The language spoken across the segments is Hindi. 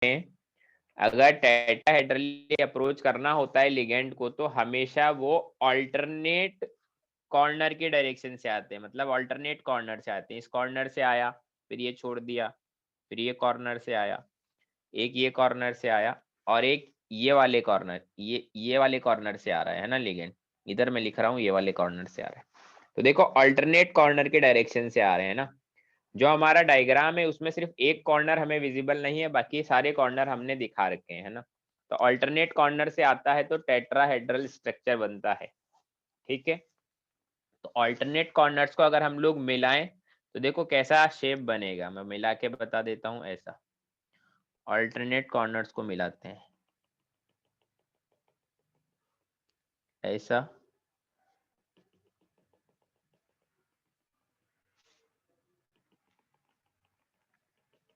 में अगर टेट्राहेड्रली अप्रोच करना होता है लिगेंड को, तो हमेशा वो ऑल्टरनेट कॉर्नर के डायरेक्शन से आते हैं, मतलब ऑल्टरनेट कॉर्नर से आते हैं। इस कॉर्नर से आया, फिर ये छोड़ दिया, फिर ये कॉर्नर से आया, एक ये कॉर्नर से आया, और एक ये वाले कॉर्नर, ये वाले कॉर्नर से आ रहा है ना लिगेंड। इधर मैं लिख रहा हूँ ये वाले कॉर्नर से आ रहा है। तो देखो अल्टरनेट कॉर्नर के डायरेक्शन से आ रहे हैं ना। जो हमारा डायग्राम है उसमें सिर्फ एक कॉर्नर हमें विजिबल नहीं है, बाकी सारे कॉर्नर हमने दिखा रखे हैं ना। तो अल्टरनेट कॉर्नर से आता है तो टेट्राहेड्रल स्ट्रक्चर बनता है। ठीक है, तो अल्टरनेट कॉर्नर्स को अगर हम लोग मिलाएं तो देखो कैसा शेप बनेगा। मैं मिला के बता देता हूं। ऐसा अल्टरनेट कॉर्नर्स को मिलाते हैं, ऐसा।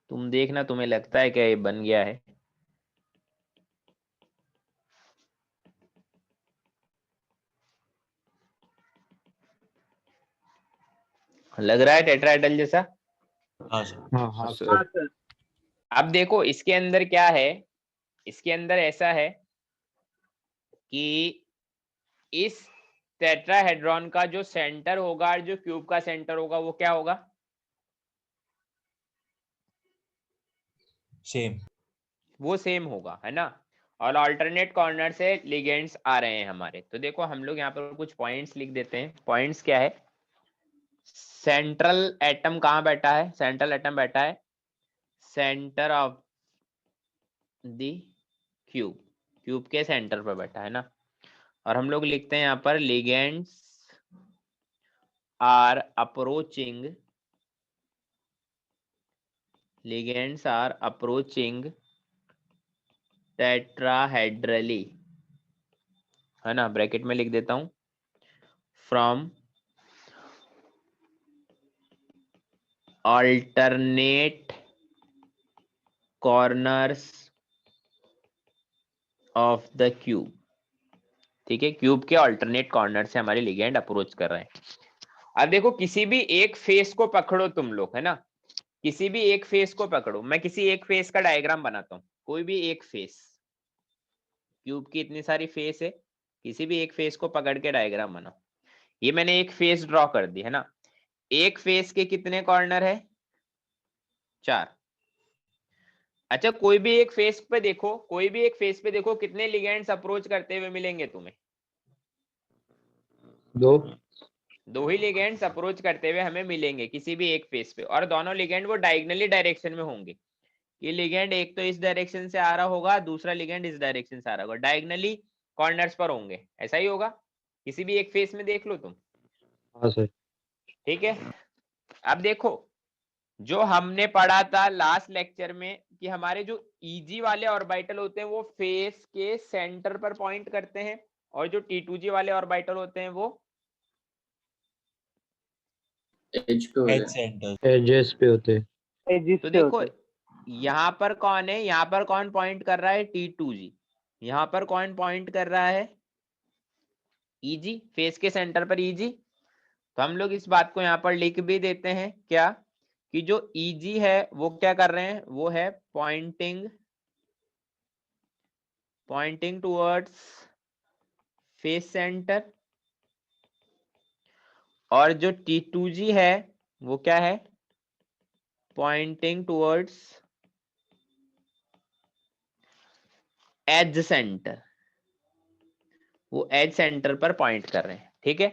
तुम देखना, तुम्हें लगता है क्या ये बन गया है? लग रहा है टेट्राहेड्रल जैसा? हाँ सर। हाँ हाँ सर। अब देखो इसके अंदर क्या है, इसके अंदर ऐसा है कि इस टेट्राहेड्रॉन का जो सेंटर होगा और जो क्यूब का सेंटर होगा वो क्या होगा? सेम। वो सेम होगा, है ना। और अल्टरनेट कॉर्नर से लिगेंड्स आ रहे हैं हमारे। तो देखो हम लोग यहाँ पर कुछ पॉइंट्स लिख देते हैं। पॉइंट्स क्या है? सेंट्रल एटम कहाँ बैठा है? सेंट्रल एटम बैठा है centre of the cube, cube के सेंटर पर बैठा है ना। और हम लोग लिखते हैं यहाँ पर ligands are approaching, ligands are approaching tetrahedrally, है ना। ब्रैकेट में लिख देता हूं, from alternate corners of the cube। ठीक है, क्यूब के अल्टरनेट कॉर्नर से हमारे लिगेंड अप्रोच कर रहे हैं। अब देखो किसी भी एक फेस को पकड़ो तुम लोग, है ना। किसी भी एक फेस को पकड़ो, मैं किसी एक फेस का डायग्राम बनाता हूँ। कोई भी एक फेस, क्यूब की इतनी सारी फेस है, किसी भी एक फेस को पकड़ के डायग्राम बनाओ। ये मैंने एक फेस ड्रॉ कर दी, है ना। एक फेस के कितने कॉर्नर है? 4। अच्छा कोई भी एक फेस पे देखो, कोई भी एक फेस पे देखो कितने लिगेंड्स अप्रोच करते हुए मिलेंगे तुम्हें? 2। 2 ही लिगेंड्स अप्रोच करते हुए हमें मिलेंगे किसी भी एक फेस पे, और दोनों लिगेंड वो डायगनली डायरेक्शन में होंगे। ये लिगेंड एक तो इस डायरेक्शन से आ रहा होगा, दूसरा लिगेंड इस डायरेक्शन से आ रहा होगा, डायगनली कॉर्नर्स पर होंगे। ऐसा ही होगा किसी भी एक फेस में, देख लो तुम। हाँ सर। ठीक है, अब देखो जो हमने पढ़ा था लास्ट लेक्चर में कि हमारे जो ईजी वाले ऑर्बिटल होते हैं वो फेस के सेंटर पर पॉइंट करते हैं, और जो T2G वाले ऑर्बिटल होते हैं वो एज पे होता एज है। सेंटर। एजेस पे होते हैं। तो देखो यहाँ पर कौन है, यहाँ पर कौन पॉइंट कर रहा है? T2G। यहाँ पर कौन पॉइंट कर रहा है? EG, फेस के सेंटर पर EG। तो हम लोग इस बात को यहाँ पर लिख भी देते हैं क्या, कि जो EG है वो क्या कर रहे हैं? वो है पॉइंटिंग टुवर्ड्स फेस सेंटर। और जो T2G है वो क्या है? पॉइंटिंग टुवर्ड्स एज सेंटर, वो एज सेंटर पर पॉइंट कर रहे हैं। ठीक है,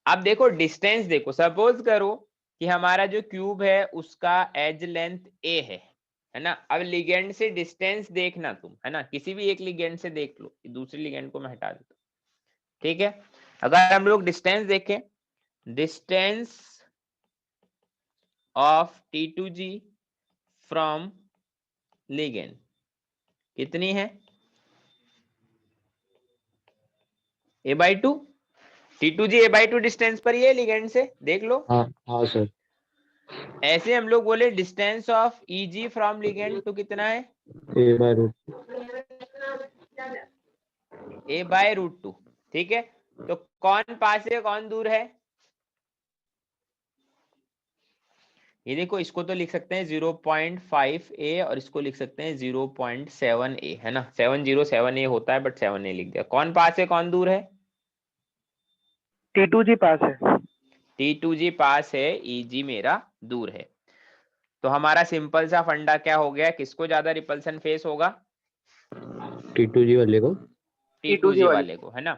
अब देखो डिस्टेंस देखो, सपोज करो कि हमारा जो क्यूब है उसका एज लेंथ a है ना। अब लिगेंड से डिस्टेंस देखना तुम, है ना, किसी भी एक लिगेंड से देख लो, दूसरी लिगेंड को मैं हटा देता हूं। ठीक है, अगर हम लोग डिस्टेंस देखें, distance of T2G from ligand कितनी है? a/2। T2G a/2 डिस्टेंस पर ही है लिगेंड से, देख लो। हाँ हाँ सर। ऐसे हम लोग बोले distance of EG from ligand तो कितना है? a/√2। a/√2। ठीक है, तो कौन पास है कौन दूर है? ये देखो, इसको तो लिख सकते हैं 0.5a और इसको लिख सकते हैं 0.7a, है ना। 707a होता है बट 7a लिख दिया। कौन पास है कौन दूर है? T2G पास है। T2G पास है, EG मेरा दूर है। तो हमारा सिंपल सा फंडा क्या हो गया, किसको ज्यादा रिपल्सन फेस होगा? T2G वाले को। T2G वाले को, है ना।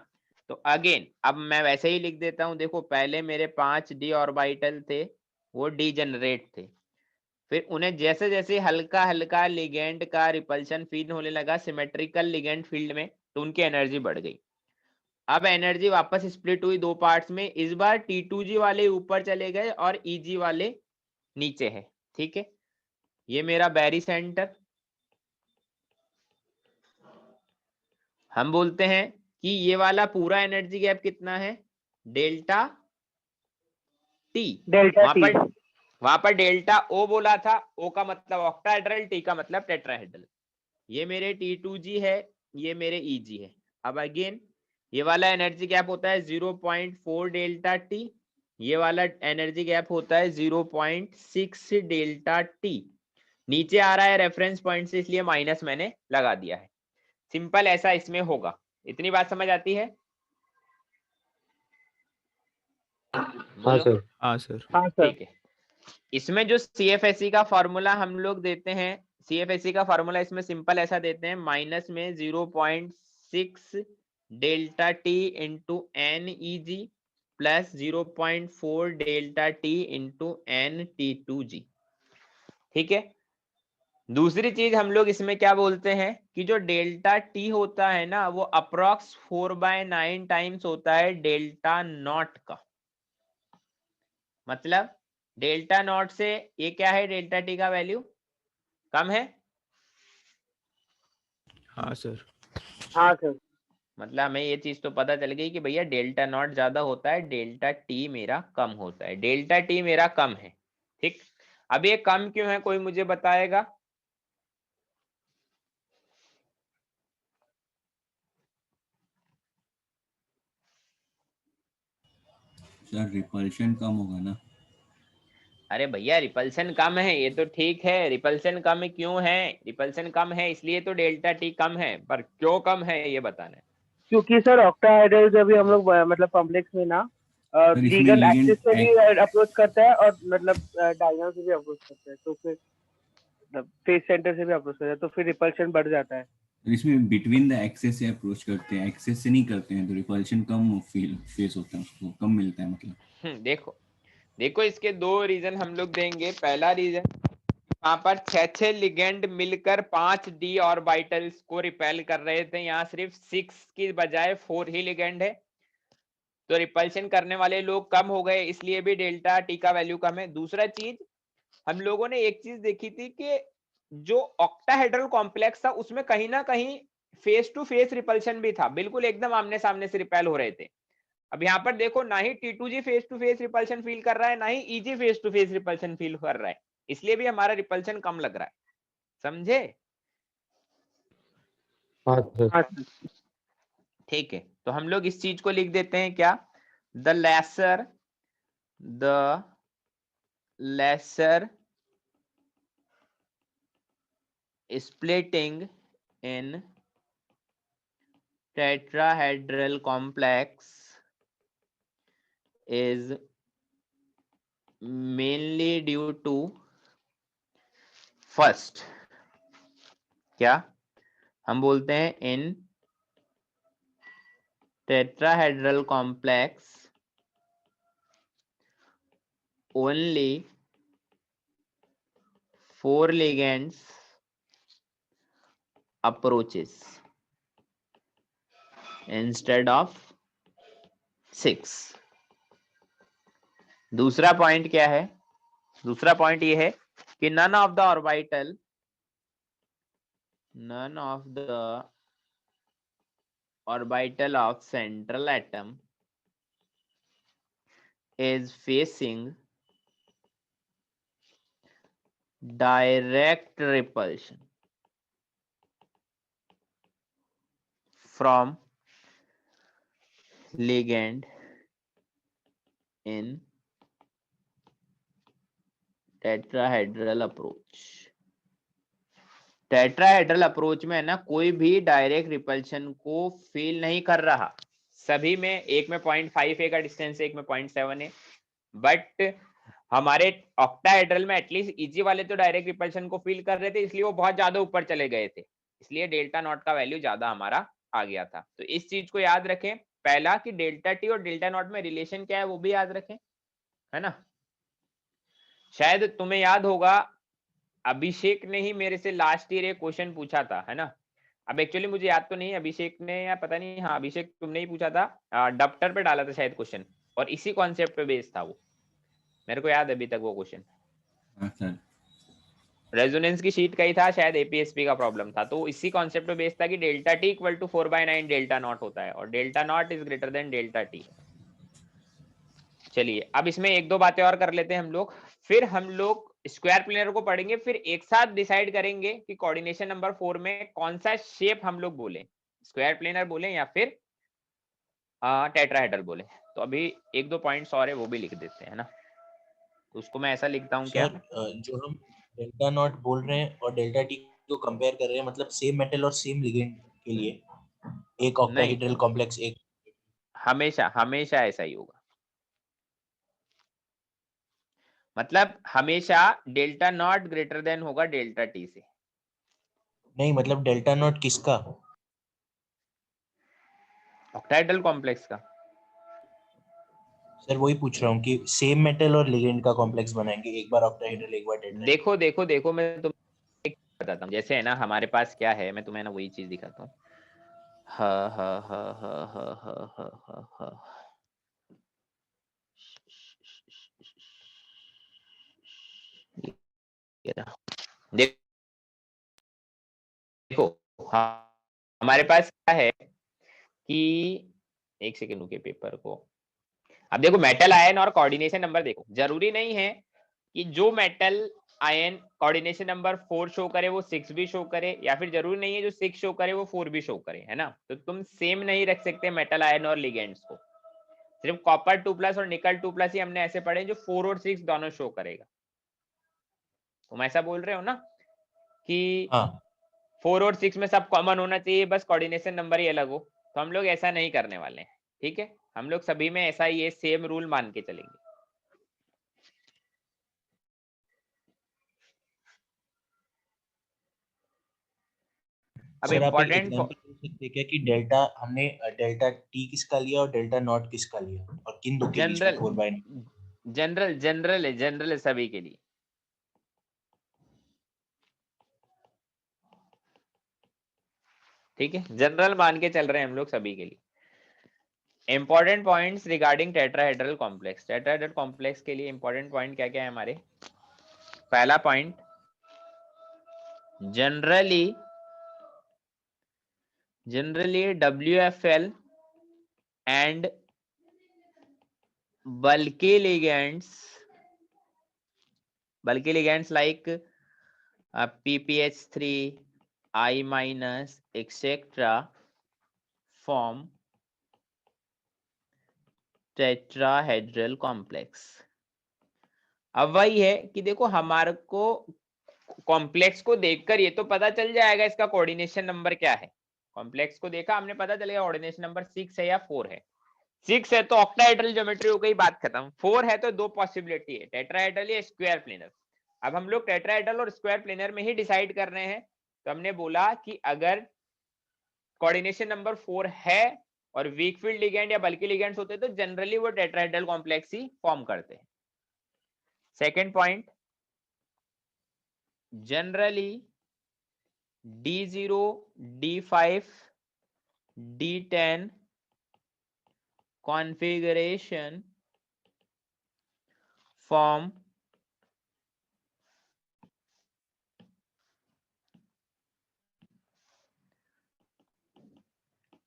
तो अगेन अब मैं वैसे ही लिख देता हूं। देखो पहले मेरे 5 d ऑर्बिटल थे, वो डीजेनरेट थे। फिर उन्हें जैसे जैसे हल्का हल्का लिगेंड का रिपल्शन फील होने लगा सिमेट्रिकल लिगेंड फील्ड में, तो उनकी एनर्जी बढ़ गई। अब एनर्जी वापस स्प्लिट हुई दो पार्ट्स में। इस बार T2G वाले ऊपर चले गए और EG वाले नीचे है। ठीक है, ये मेरा बैरी सेंटर। हम बोलते हैं कि ये वाला पूरा एनर्जी गैप कितना है? Delta T. Delta T. वहां पर डेल्टा ओ बोला था, ओ का मतलब ऑक्टाहेड्रल, टी का मतलब टेट्राहेड्रल। ये मेरे T2G है, ये मेरे EG है। अब अगेन ये वाला एनर्जी गैप होता है 0.4 डेल्टा टी, ये वाला एनर्जी गैप होता है 0.6 डेल्टा टी। नीचे आ रहा है रेफरेंस पॉइंट से, इसलिए माइनस मैंने लगा दिया है। सिंपल ऐसा इसमें होगा। इतनी बात समझ आती है? हाँ सर। हाँ सर। ठीक है। इसमें जो CFSE का फॉर्मूला हम लोग देते हैं, CFSE का फॉर्मूला इसमें सिंपल ऐसा देते हैं, माइनस में 0.6 delta T into NEG plus 0.4 delta T into NT2G। ठीक है। दूसरी चीज हम लोग इसमें क्या बोलते हैं कि जो डेल्टा टी होता है ना, वो अप्रोक्स 4/9 टाइम्स होता है डेल्टा नॉट का। मतलब डेल्टा नॉट से ये क्या है, डेल्टा टी का वैल्यू कम है। हाँ सर। मतलब हमें ये चीज तो पता चल गई कि भैया डेल्टा नॉट ज्यादा होता है, डेल्टा टी मेरा कम होता है। डेल्टा टी मेरा कम है। ठीक। अब ये कम क्यों है, कोई मुझे बताएगा? सर रिपल्शन कम होगा ना। अरे भैया रिपल्सन कम है, ये तो ठीक है। रिपल्सन कम क्यों है? रिपल्सन कम है इसलिए तो डेल्टा टी कम है, पर क्यों कम है ये बताना है। क्योंकि सर ऑक्टाहेड्रल जब भी हम लोग मतलब कॉम्प्लेक्स में ना सर इसमें लिगेंड लिगेंड एक्सिस से भी अप्रोच करता है और मतलब डायगोनल से भी अप्रोच करता है, तो फिर फेस सेंटर से भी अप्रोच करता है, तो फिर रिपल्शन बढ़ जाता है। इसमें बिटवीन द एक्सेस से अप्रोच करते हैं, एक्सेस से नहीं करते हैं, तो रिपल्शन कम फेस होता है, उसको कम मिलता है मतलब। देखो देखो इसके दो रीजन हम लोग देंगे। पहला रीजन, वहां पर 6 लिगेंड मिलकर 5 d ऑर्बिटल्स को रिपेल कर रहे थे, यहाँ सिर्फ 6 की बजाय 4 ही लिगेंड है, तो रिपल्शन करने वाले लोग कम हो गए, इसलिए भी डेल्टा टी का वैल्यू कम है। दूसरा चीज, हम लोगों ने एक चीज देखी थी कि जो ऑक्टाहेड्रल कॉम्प्लेक्स था उसमें कहीं ना कहीं फेस टू फेस रिपल्शन भी था, बिल्कुल एकदम आमने सामने से रिपेल हो रहे थे। अब यहाँ पर देखो, ना ही T2G face to face repulsion feel कर रहा है, ना ही EG face to face repulsion feel कर रहा है, इसलिए भी हमारा रिपल्शन कम लग रहा है। समझे? हाँ सर। ठीक है, तो हम लोग इस चीज को लिख देते हैं क्या, the lesser splitting in tetrahedral complex is mainly due to first, क्या हम बोलते हैं, in tetrahedral complex only 4 ligands approaches instead of 6। दूसरा पॉइंट क्या है? दूसरा पॉइंट ये है कि none of the orbital of central atom is facing direct repulsion from ligand in tetrahedral approach, tetrahedral approach में है ना कोई भी डायरेक्ट रिपल्शन को फील नहीं कर रहा, सभी में, एक में 0.5 का डिस्टेंस है, एक में 0.7 है, बट हमारे ऑक्टाहेड्रल में एटलीस्ट इजी वाले तो डायरेक्ट रिपल्शन को फील कर रहे थे, इसलिए वो बहुत ज्यादा ऊपर चले गए थे, इसलिए डेल्टा नॉट का वैल्यू ज्यादा हमारा आ गया था। तो इस चीज को याद रखें, पहला कि डेल्टा टी और डेल्टा नॉट में रिलेशन क्या है वो भी याद रखें, है ना। शायद तुम्हें याद होगा अभिषेक ने ही मेरे से लास्ट ईयर एक क्वेश्चन पूछा था, है ना। अब एक्चुअली मुझे याद तो नहीं अभिषेक ने या पता नहीं, हाँ अभिषेक तुमने ही पूछा था, डॉक्टर पे डाला था शायद क्वेश्चन, और इसी कॉन्सेप्ट पे बेस्ड था वो, मेरे को याद है अभी तक वो क्वेश्चन। सर रेजोनेंस की शीट का ही था, शायद एपीएसपी का प्रॉब्लम था, तो इसी कॉन्सेप्ट पे बेस्ड था कि delta t equal to 4/9 delta naught होता है और delta naught is greater than delta t. चलिए अब इसमें एक दो बातें और कर लेते हैं हम लोग, फिर हम लोग स्क्वायर प्लेनर को पढ़ेंगे, फिर एक साथ डिसाइड करेंगे कि कोऑर्डिनेशन नंबर 4 में कौन सा शेप हम लोग बोले, स्क्वायर प्लेनर बोले या फिर टेट्राहेड्रल बोले। तो अभी एक दो पॉइंट्स और है वो भी लिख देते हैं ना, तो उसको मैं ऐसा लिखता हूँ क्या, जो हम डेल्टा नॉट बोल रहे हैं और डेल्टा टी को कंपेयर कर रहे हैं, मतलब सेम मेटल और सेम लिगेंड के लिए एक ऑक्टाहेड्रल कॉम्प्लेक्स, एक हमेशा हमेशा ऐसा ही होगा, मतलब हमेशा डेल्टा नॉट ग्रेटर देन होगा डेल्टा टी से। नहीं, मतलब डेल्टा नॉट किसका? ऑक्टाहेड्रल कॉम्प्लेक्स का। सर वही पूछ रहा हूँ कि सेम मेटल और लिगेंड का कॉम्प्लेक्स बनाएंगे, एक बार ऑक्टाहेड्रल एक बार टेट्राहेड्रल। देखो देखो देखो मैं तुम्हें बताता हूँ, जैसे है ना हमारे पास क्या है, मैं तुम्हें ना वही चीज दिखाता हूँ। हाँ हाँ हाँ हाँ हाँ हाँ हाँ हाँ हाँ, देखो हाँ, हमारे पास क्या है कि एक सेकेंड रुके पेपर को, अब देखो मेटल आयन और कोऑर्डिनेशन नंबर देखो, जरूरी नहीं है कि जो metal ion coordination number 4 show करे वो 6 भी शो करे, या फिर जरूरी नहीं है जो 6 शो करे वो 4 भी शो करे, है ना। तो तुम सेम नहीं रख सकते मेटल आयन और लिगेंड्स को, सिर्फ कॉपर 2+ और निकल 2+ ही हमने ऐसे पढ़े जो 4 और 6 दोनों शो करेगा। तुम ऐसा बोल रहे हो ना कि 4 और 6 में सब कॉमन होना चाहिए, बस कोऑर्डिनेशन नंबर ही अलग हो, तो हम लोग ऐसा नहीं करने वाले हैं, ठीक है। हम लोग सभी में ऐसा ये सेम रूल मान के चलेंगे। अब सर आप एक इम्पोर्टेंट एग्जांपल दे सकते हैं क्या कि डेल्टा हमने डेल्टा टी किसका लिया और डेल्टा नॉट किसका लिया, और किन दो के बीच में 4/9? जनरल है सभी के लिए, ठीक है, जनरल मान के चल रहे हैं हम लोग सभी के लिए। Important points regarding tetrahedral complex, tetrahedral complex के लिए इंपॉर्टेंट पॉइंट क्या क्या है हमारे। पहला point, generally WFL and bulky ligands like PPH3, I- etc. form tetrahedral complex. अब वही है कि देखो हमारे को कॉम्प्लेक्स को देखकर ये तो पता चल जाएगा इसका कोऑर्डिनेशन नंबर क्या है। कॉम्प्लेक्स को देखा हमने, पता चलेगा कोऑर्डिनेशन नंबर 6 है या 4 है। 6 है तो ऑक्टाहेड्रल ज्योमेट्री हो गई, बात खत्म। 4 है तो दो पॉसिबिलिटी है, टेट्राहेड्रल या स्क्वायर प्लेनर। अब हम लोग टेट्राहेड्रल और स्क्वायर प्लेनर में ही डिसाइड कर रहे हैं, तो हमने बोला कि अगर कोऑर्डिनेशन नंबर 4 है और वीक फील्ड लिगेंड या बल्की लिगेंड्स होते तो जनरली वो टेट्राहेड्रल कॉम्प्लेक्स ही फॉर्म करते हैं। Second point, generally D0, D5, D10 configuration form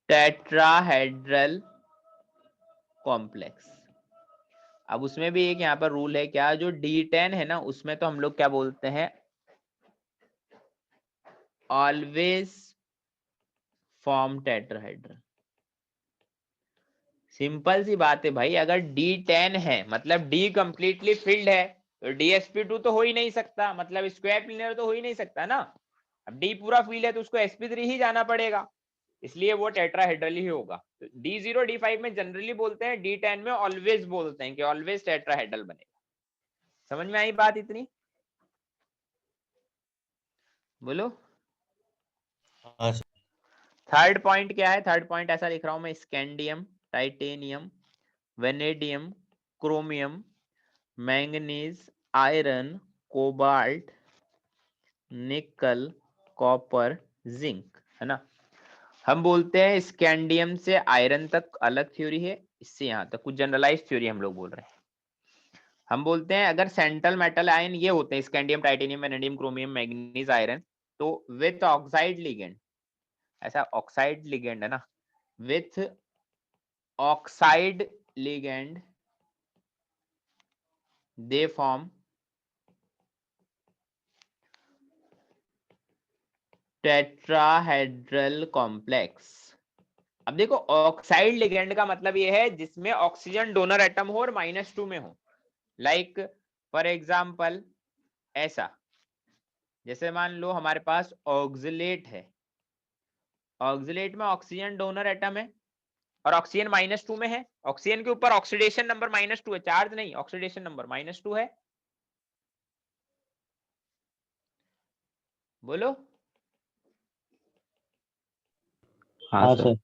tetrahedral complex. अब उसमें भी एक यहाँ पर रूल है क्या, जो D10 है ना उसमें तो हम लोग क्या बोलते हैं, ऑलवेज फॉर्म टेट्राहेड्रल। सिंपल सी बात है भाई, अगर D10 है मतलब D कंप्लीटली फिल्ड है तो DsP2 तो हो ही नहीं सकता, मतलब स्क्वायर प्लेनर तो हो ही नहीं सकता ना। अब D पूरा फील्ड है तो उसको sp3 ही जाना पड़ेगा, इसलिए वो टेट्राहेड्रल ही होगा। तो D0 D5 में जनरली बोलते हैं, D10 में ऑलवेज बोलते हैं कि ऑलवेज टेट्राहेड्रल बनेगा। समझ में आई बात इतनी? बोलो। हाँ सर। थर्ड पॉइंट क्या है? थर्ड पॉइंट ऐसा लिख रहा हूं मैं, scandium, titanium, vanadium, chromium, manganese, iron, cobalt, निकल, कॉपर, जिंक, है ना। हम बोलते हैं स्कैंडियम से आयरन तक अलग थ्योरी है, इससे यहाँ तक कुछ जनरलाइज थ्योरी हम लोग बोल रहे हैं। हम बोलते हैं अगर सेंट्रल मेटल आयन ये होते हैं scandium, titanium, vanadium, chromium, manganese, iron, तो विथ ऑक्साइड लिगेंड, ऐसा ऑक्साइड लिगेंड है ना, with oxide ligand they form tetrahedral complex. अब देखो ऑक्साइड लिगेंड का मतलब ये है जिसमें ऑक्सीजन डोनर एटम हो और -2 में हो। लाइक फॉर एग्जांपल ऐसा, जैसे मान लो हमारे पास ऑक्सलेट है, ऑक्सलेट में ऑक्सीजन डोनर एटम है और ऑक्सीजन -2 में है। ऑक्सीजन के ऊपर ऑक्सीडेशन नंबर -2 है, चार्ज नहीं, ऑक्सीडेशन नंबर -2 है। बोलो। हाँ सर।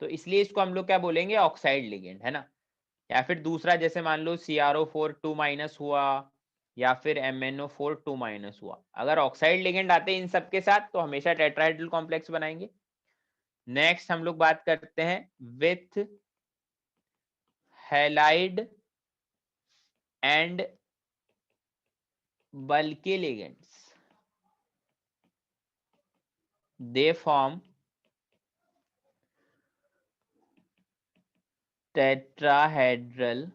तो इसलिए इसको हम लोग क्या बोलेंगे, ऑक्साइड लिगेंड, है ना। या फिर दूसरा जैसे मान लो CrO4 2- हुआ या फिर MnO4 2- हुआ, अगर ऑक्साइड लिगेंड आते हैं इन सब के साथ तो हमेशा टेट्राहेड्रल कॉम्प्लेक्स बनाएंगे। नेक्स्ट हम लोग बात करते हैं with halide and bulky ligands they form tetrahedral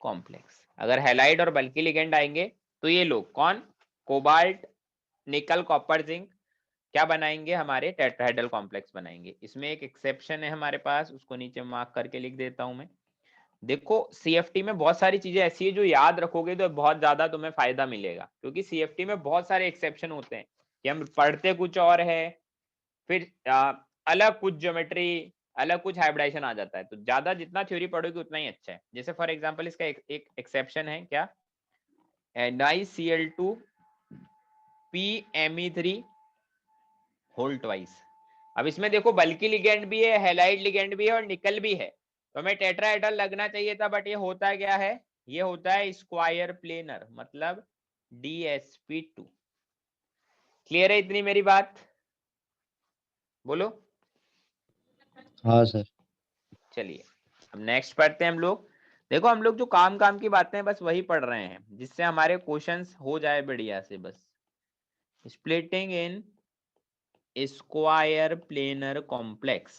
complex. अगर हैलाइड और बल्की लिगेंड आएंगे तो ये लोग कौन, कोबाल्ट, निकल, कॉपर, जिंक क्या बनाएंगे, हमारे टेट्राहेड्रल कॉम्प्लेक्स बनाएंगे। इसमें एक एक्सेप्शन है हमारे पास, उसको नीचे मार्क करके लिख देता हूं मैं। देखो CFT में बहुत सारी चीजें ऐसी है जो याद रखोगे तो बहुत ज्यादा तुम्हें फायदा मिलेगा, क्योंकि CFT में बहुत सारे एक्सेप्शन होते हैं कि हम पढ़ते कुछ और है, फिर अलग कुछ ज्योमेट्री, अलग कुछ हाइब्रिडाइजेशन आ जाता है। तो ज्यादा जितना थ्योरी पढ़ोगे उतना ही अच्छा है। जैसे फॉर एग्जांपल इसका एक एक्सेप्शन है क्या, NiCl2 PMe3 होल ट्वाइस। अब इसमें देखो बल्की लिगेंड भी है, हैलाइड लिगेंड भी है और निकल भी है, तो हमें टेट्राहेड्रल लगना चाहिए था, बट ये होता क्या है, ये होता है स्क्वायर प्लेनर, मतलब DsP2। क्लियर है इतनी मेरी बात? बोलो। हाँ सर। चलिए अब नेक्स्ट पढ़ते हैं हम लोग। देखो हम लोग जो काम की बातें हैं बस वही पढ़ रहे हैं जिससे हमारे क्वेश्चंस हो जाए बढ़िया से। बस splitting in square planar complex,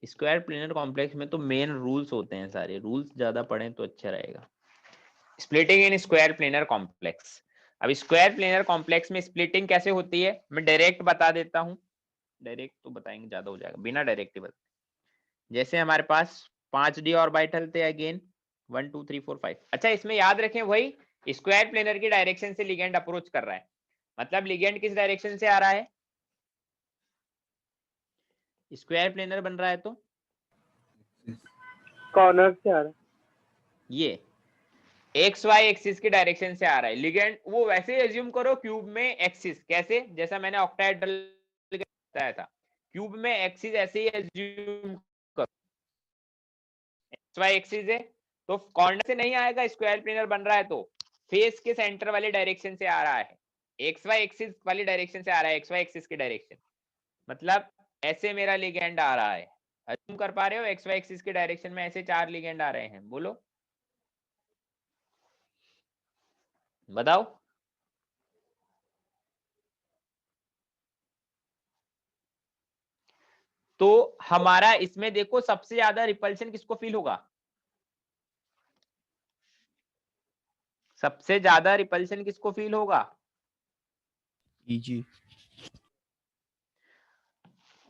square planar complex में तो मेन रूल्स होते हैं, सारे रूल्स ज्यादा पढ़ें तो अच्छा रहेगा। Splitting in square planar complex. अब स्क्वायर प्लेनर कॉम्प्लेक्स में स्प्लिटिंग कैसे होती है मैं डायरेक्ट बता देता हूं, डायरेक्ट तो बताएंगे ज्यादा हो जाएगा, बिना डायरेक्ट बता। जैसे हमारे पास 5d ऑर्बिटल थे, अगेन 1 2 3 4 5। अच्छा इसमें याद रखें वही स्क्वायर प्लेनर की डायरेक्शन से लिगेंड अप्रोच कर रहा है, मतलब लिगेंड किस डायरेक्शन से आ रहा है, स्क्वायर प्लेनर बन रहा है तो कॉर्नर से आ रहा है। ये XY एक्सिस की डायरेक्शन से आ रहा है लिगेंड। वो वैसे ही एज्यूम करो क्यूब में एक्सिस, कैसे, जैसा मैंने ऑक्टाहेड्रल बताया था, क्यूब में एक्सिस ऐसे ही एज्यूम करो, XY एक्सिस है तो कॉर्नर से नहीं आएगा, स्क्वायर प्लेनर बन रहा है तो फेस के सेंटर वाली डायरेक्शन से आ रहा है, XY एक्सिस वाली डायरेक्शन से आ रहा है, XY एक्सिस की डायरेक्शन, मतलब ऐसे मेरा लिगेंड आ रहा है। एज्यूम कर पा रहे हो, XY एक्सिस की डायरेक्शन में ऐसे 4 लिगेंड आ रहे हैं, बोलो बताओ। तो हमारा इसमें देखो सबसे ज्यादा रिपल्शन किसको फील होगा, सबसे ज्यादा रिपल्शन किसको फील होगा, जी।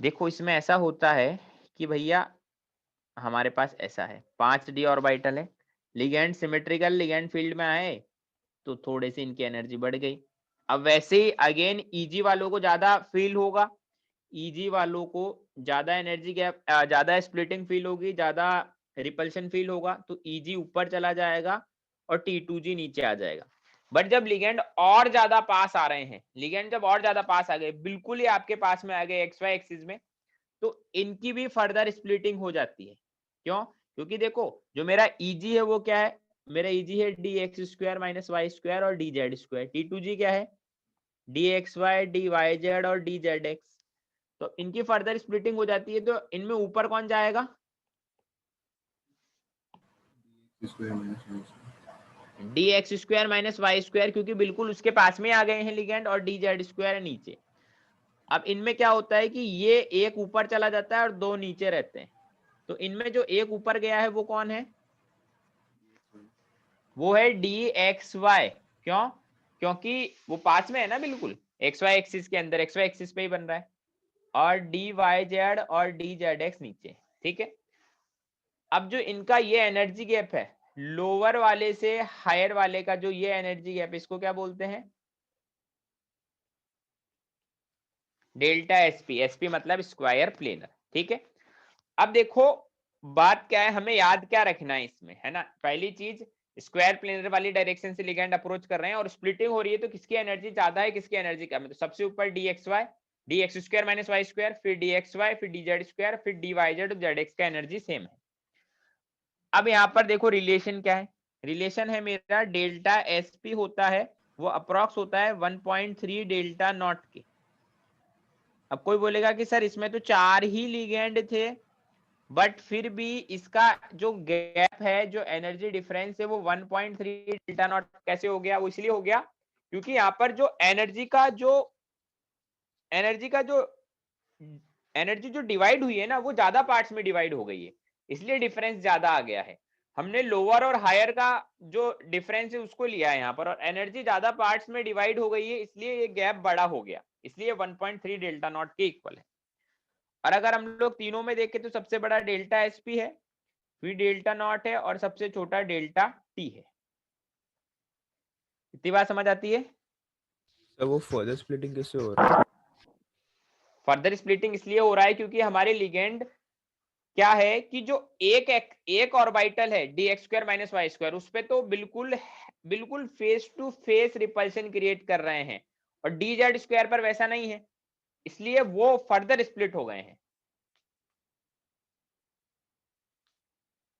देखो इसमें ऐसा होता है कि भैया हमारे पास ऐसा है 5d ऑर्बिटल है, लिगेंड सिमेट्रिकल लिगेंड फील्ड में आए तो थोड़े से इनकी एनर्जी बढ़ गई। अब वैसे ही अगेन ईजी वालों को ज्यादा फील होगा, ईजी वालों को ज्यादा एनर्जी गैप, ज्यादा स्प्लिटिंग फील होगी, ज्यादा रिपल्शन फील होगा, तो ईजी ऊपर चला जाएगा और T2G नीचे आ जाएगा। बट जब लिगेंड और ज्यादा पास आ रहे हैं, लिगेंड जब और ज्यादा पास आ गए, बिल्कुल ही आपके पास में आ गए XY एक्सिस में, तो इनकी भी फर्दर स्प्लिटिंग हो जाती है। क्यों? क्योंकि देखो जो मेरा ईजी है वो क्या है, मेरा ईजी है dx² - y² और dz²। T2G क्या है, dxy dyz और dzx। तो इनकी फर्दर स्प्लिटिंग हो जाती है, तो इनमें ऊपर कौन जाएगा, dx² - y², क्योंकि बिल्कुल उसके पास में आ गए हैं लिगेंड, और dz² नीचे। अब इनमें क्या होता है कि ये एक ऊपर चला जाता है और दो नीचे रहते हैं, तो इनमें जो एक ऊपर गया है वो कौन है, वो है dxy। क्यों? क्योंकि वो पास में है ना, बिल्कुल xy एक्सिस के अंदर, xy एक्सिस पे ही बन रहा है, और dyz और dzx नीचे। ठीक है, अब जो इनका ये एनर्जी गैप है, लोअर वाले से हायर वाले का जो ये एनर्जी गैप, इसको क्या बोलते हैं, डेल्टा एसपी। एसपी मतलब स्क्वायर प्लेनर। ठीक है, अब देखो बात क्या है, हमें याद क्या रखना है इसमें, है ना। पहली चीज, स्क्वायर प्लेनर वाली डायरेक्शन से लिगेंड अप्रोच कर रहे हैं और स्प्लिटिंग हो रही है, तो किसकी एनर्जी ज्यादा है, किसकी एनर्जी कम है, तो सबसे ऊपर dxy, dx² - y², फिर dxy, फिर dz², फिर dyz और zx का एनर्जी सेम है। अब यहाँ पर देखो रिलेशन क्या है, रिलेशन है मेरा डेल्टा एसपी होता है, वो अप्रोक्स होता है 1.3 डेल्टा नॉट के। अब कोई बोलेगा कि सर इसमें तो 4 ही लिगेंड थे, बट फिर भी इसका जो गैप है, जो एनर्जी डिफरेंस है, वो 1.3 डेल्टा नॉट कैसे हो गया, वो इसलिए हो गया क्योंकि यहाँ पर जो एनर्जी जो डिवाइड हुई है ना, वो ज्यादा पार्ट्स में डिवाइड हो गई है, इसलिए डिफरेंस ज्यादा आ गया है। हमने लोअर और हायर का जो डिफरेंस है उसको लिया है यहाँ पर, और एनर्जी ज्यादा पार्ट्स में डिवाइड हो गई है, इसलिए ये गैप बड़ा हो गया, इसलिए 1.3 डेल्टा नॉट के इक्वल है। और अगर हम लोग तीनों में देखें तो सबसे बड़ा डेल्टा एसपी है, फिर डेल्टा नॉट है, और सबसे छोटा डेल्टा टी है। इतनी बात समझ आती है? तो वो फर्दर स्प्लिटिंग कैसे हो रहा है? फर्दर स्प्लिटिंग इसलिए हो रहा है क्योंकि हमारे लिगेंड क्या है कि जो एक ऑर्बिटल है dx² - y², उस पे तो बिल्कुल face to face repulsion create कर रहे हैं, और dz² पर वैसा नहीं है, इसलिए वो फर्दर स्प्लिट हो गए हैं।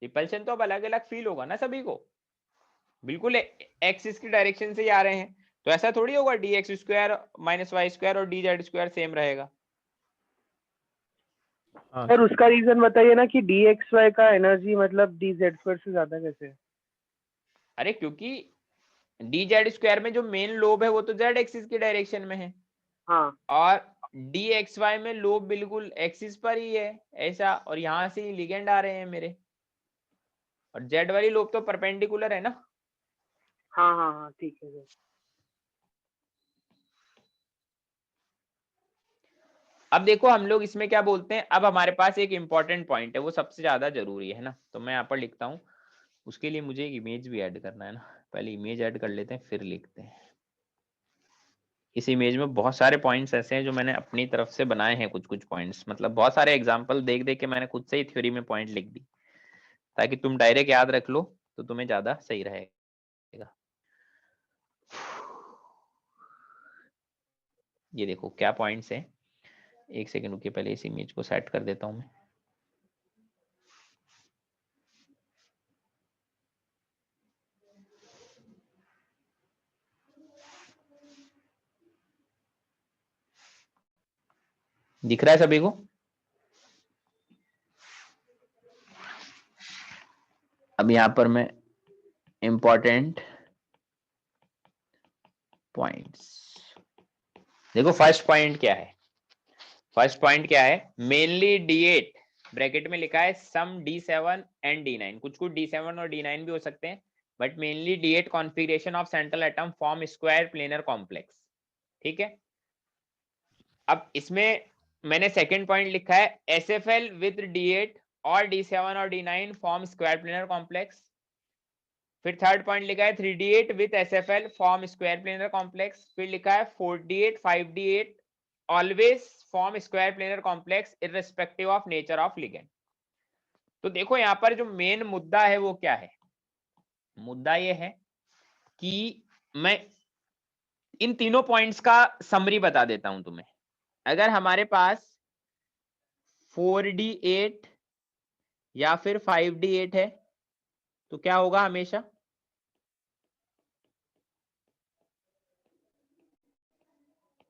रिपल्शन तो अब अलग अलग फील होगा ना सभी को, बिल्कुल एक्सिस की डायरेक्शन से ही आ रहे हैं, तो ऐसा थोड़ी होगा dx² - y² और dz² सेम रहेगा। हाँ सर उसका रीजन बताइए ना कि dxy का एनर्जी मतलब dz² से ज्यादा कैसे है? अरे क्योंकि dz² में जो मेन लोब है वो तो z एक्सिस की डायरेक्शन में है, हाँ और dxy में लोब बिल्कुल एक्सिस पर ही है ऐसा, और यहाँ से ही लिगेंड आ रहे हैं मेरे, और z वाली लोब तो परपेंडिकुलर है ना। हाँ हाँ हाँ ठीक है सर। अब देखो हम लोग इसमें क्या बोलते हैं, अब हमारे पास एक इंपॉर्टेंट पॉइंट है, वो सबसे ज्यादा जरूरी है ना, तो मैं यहाँ पर लिखता हूँ। उसके लिए मुझे एक इमेज भी ऐड करना है ना, पहले इमेज ऐड कर लेते हैं फिर लिखते हैं। इस इमेज में बहुत सारे पॉइंट्स ऐसे हैं जो मैंने अपनी तरफ से बनाए हैं, कुछ कुछ पॉइंट्स, मतलब बहुत सारे एग्जांपल देख देख के मैंने खुद से ही थ्योरी में पॉइंट लिख दी, ताकि तुम डायरेक्ट याद रख लो तो तुम्हें ज्यादा सही रहेगा। ये देखो क्या पॉइंट्स हैं, एक सेकंड रुकिए, पहले इस इमेज को सेट कर देता हूं मैं। दिख रहा है सभी को? अब यहां पर मैं इंपॉर्टेंट पॉइंट्स देखो, फर्स्ट पॉइंट क्या है, फर्स्ट पॉइंट क्या है, मेनली D8 ब्रैकेट में लिखा है सम D7 एंड D9, कुछ कुछ D7 और D9 भी हो सकते हैं, but mainly D8 configuration of central atom form square planar complex. ठीक है, अब इसमें मैंने सेकंड पॉइंट लिखा है SFL विद D8 और D7 और D9 form square planar complex. फिर थर्ड पॉइंट लिखा है 3D8 with SFL form square planar complex. फिर लिखा है 4D8 5D8 always form square planar complex irrespective of nature of ligand. तो देखो यहाँ पर जो मेन मुद्दा है वो क्या है, मुद्दा ये है कि मैं इन तीनों पॉइंट्स का समरी बता देता हूं तुम्हें। अगर हमारे पास 4D8 या फिर 5D8 है तो क्या होगा, हमेशा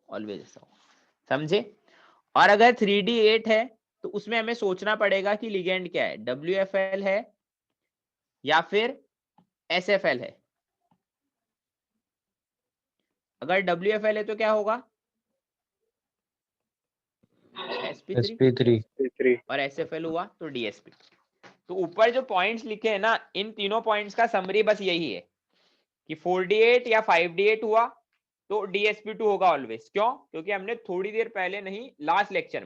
ऑलवेज ऐसा होगा, समझे। और अगर 3D8 है तो उसमें हमें सोचना पड़ेगा कि लिगेंड क्या है, WFL है या फिर SFL है। अगर WFL है तो क्या होगा, sp3 और SFL हुआ तो DSP। तो ऊपर जो पॉइंट्स लिखे हैं ना, इन तीनों पॉइंट्स का समरी बस यही है कि 4D8 या 5D8 हुआ तो DSP2 होगा ऑलवेज। क्यों? क्योंकि हमने थोड़ी देर पहले नहीं, लास्ट लेक्चर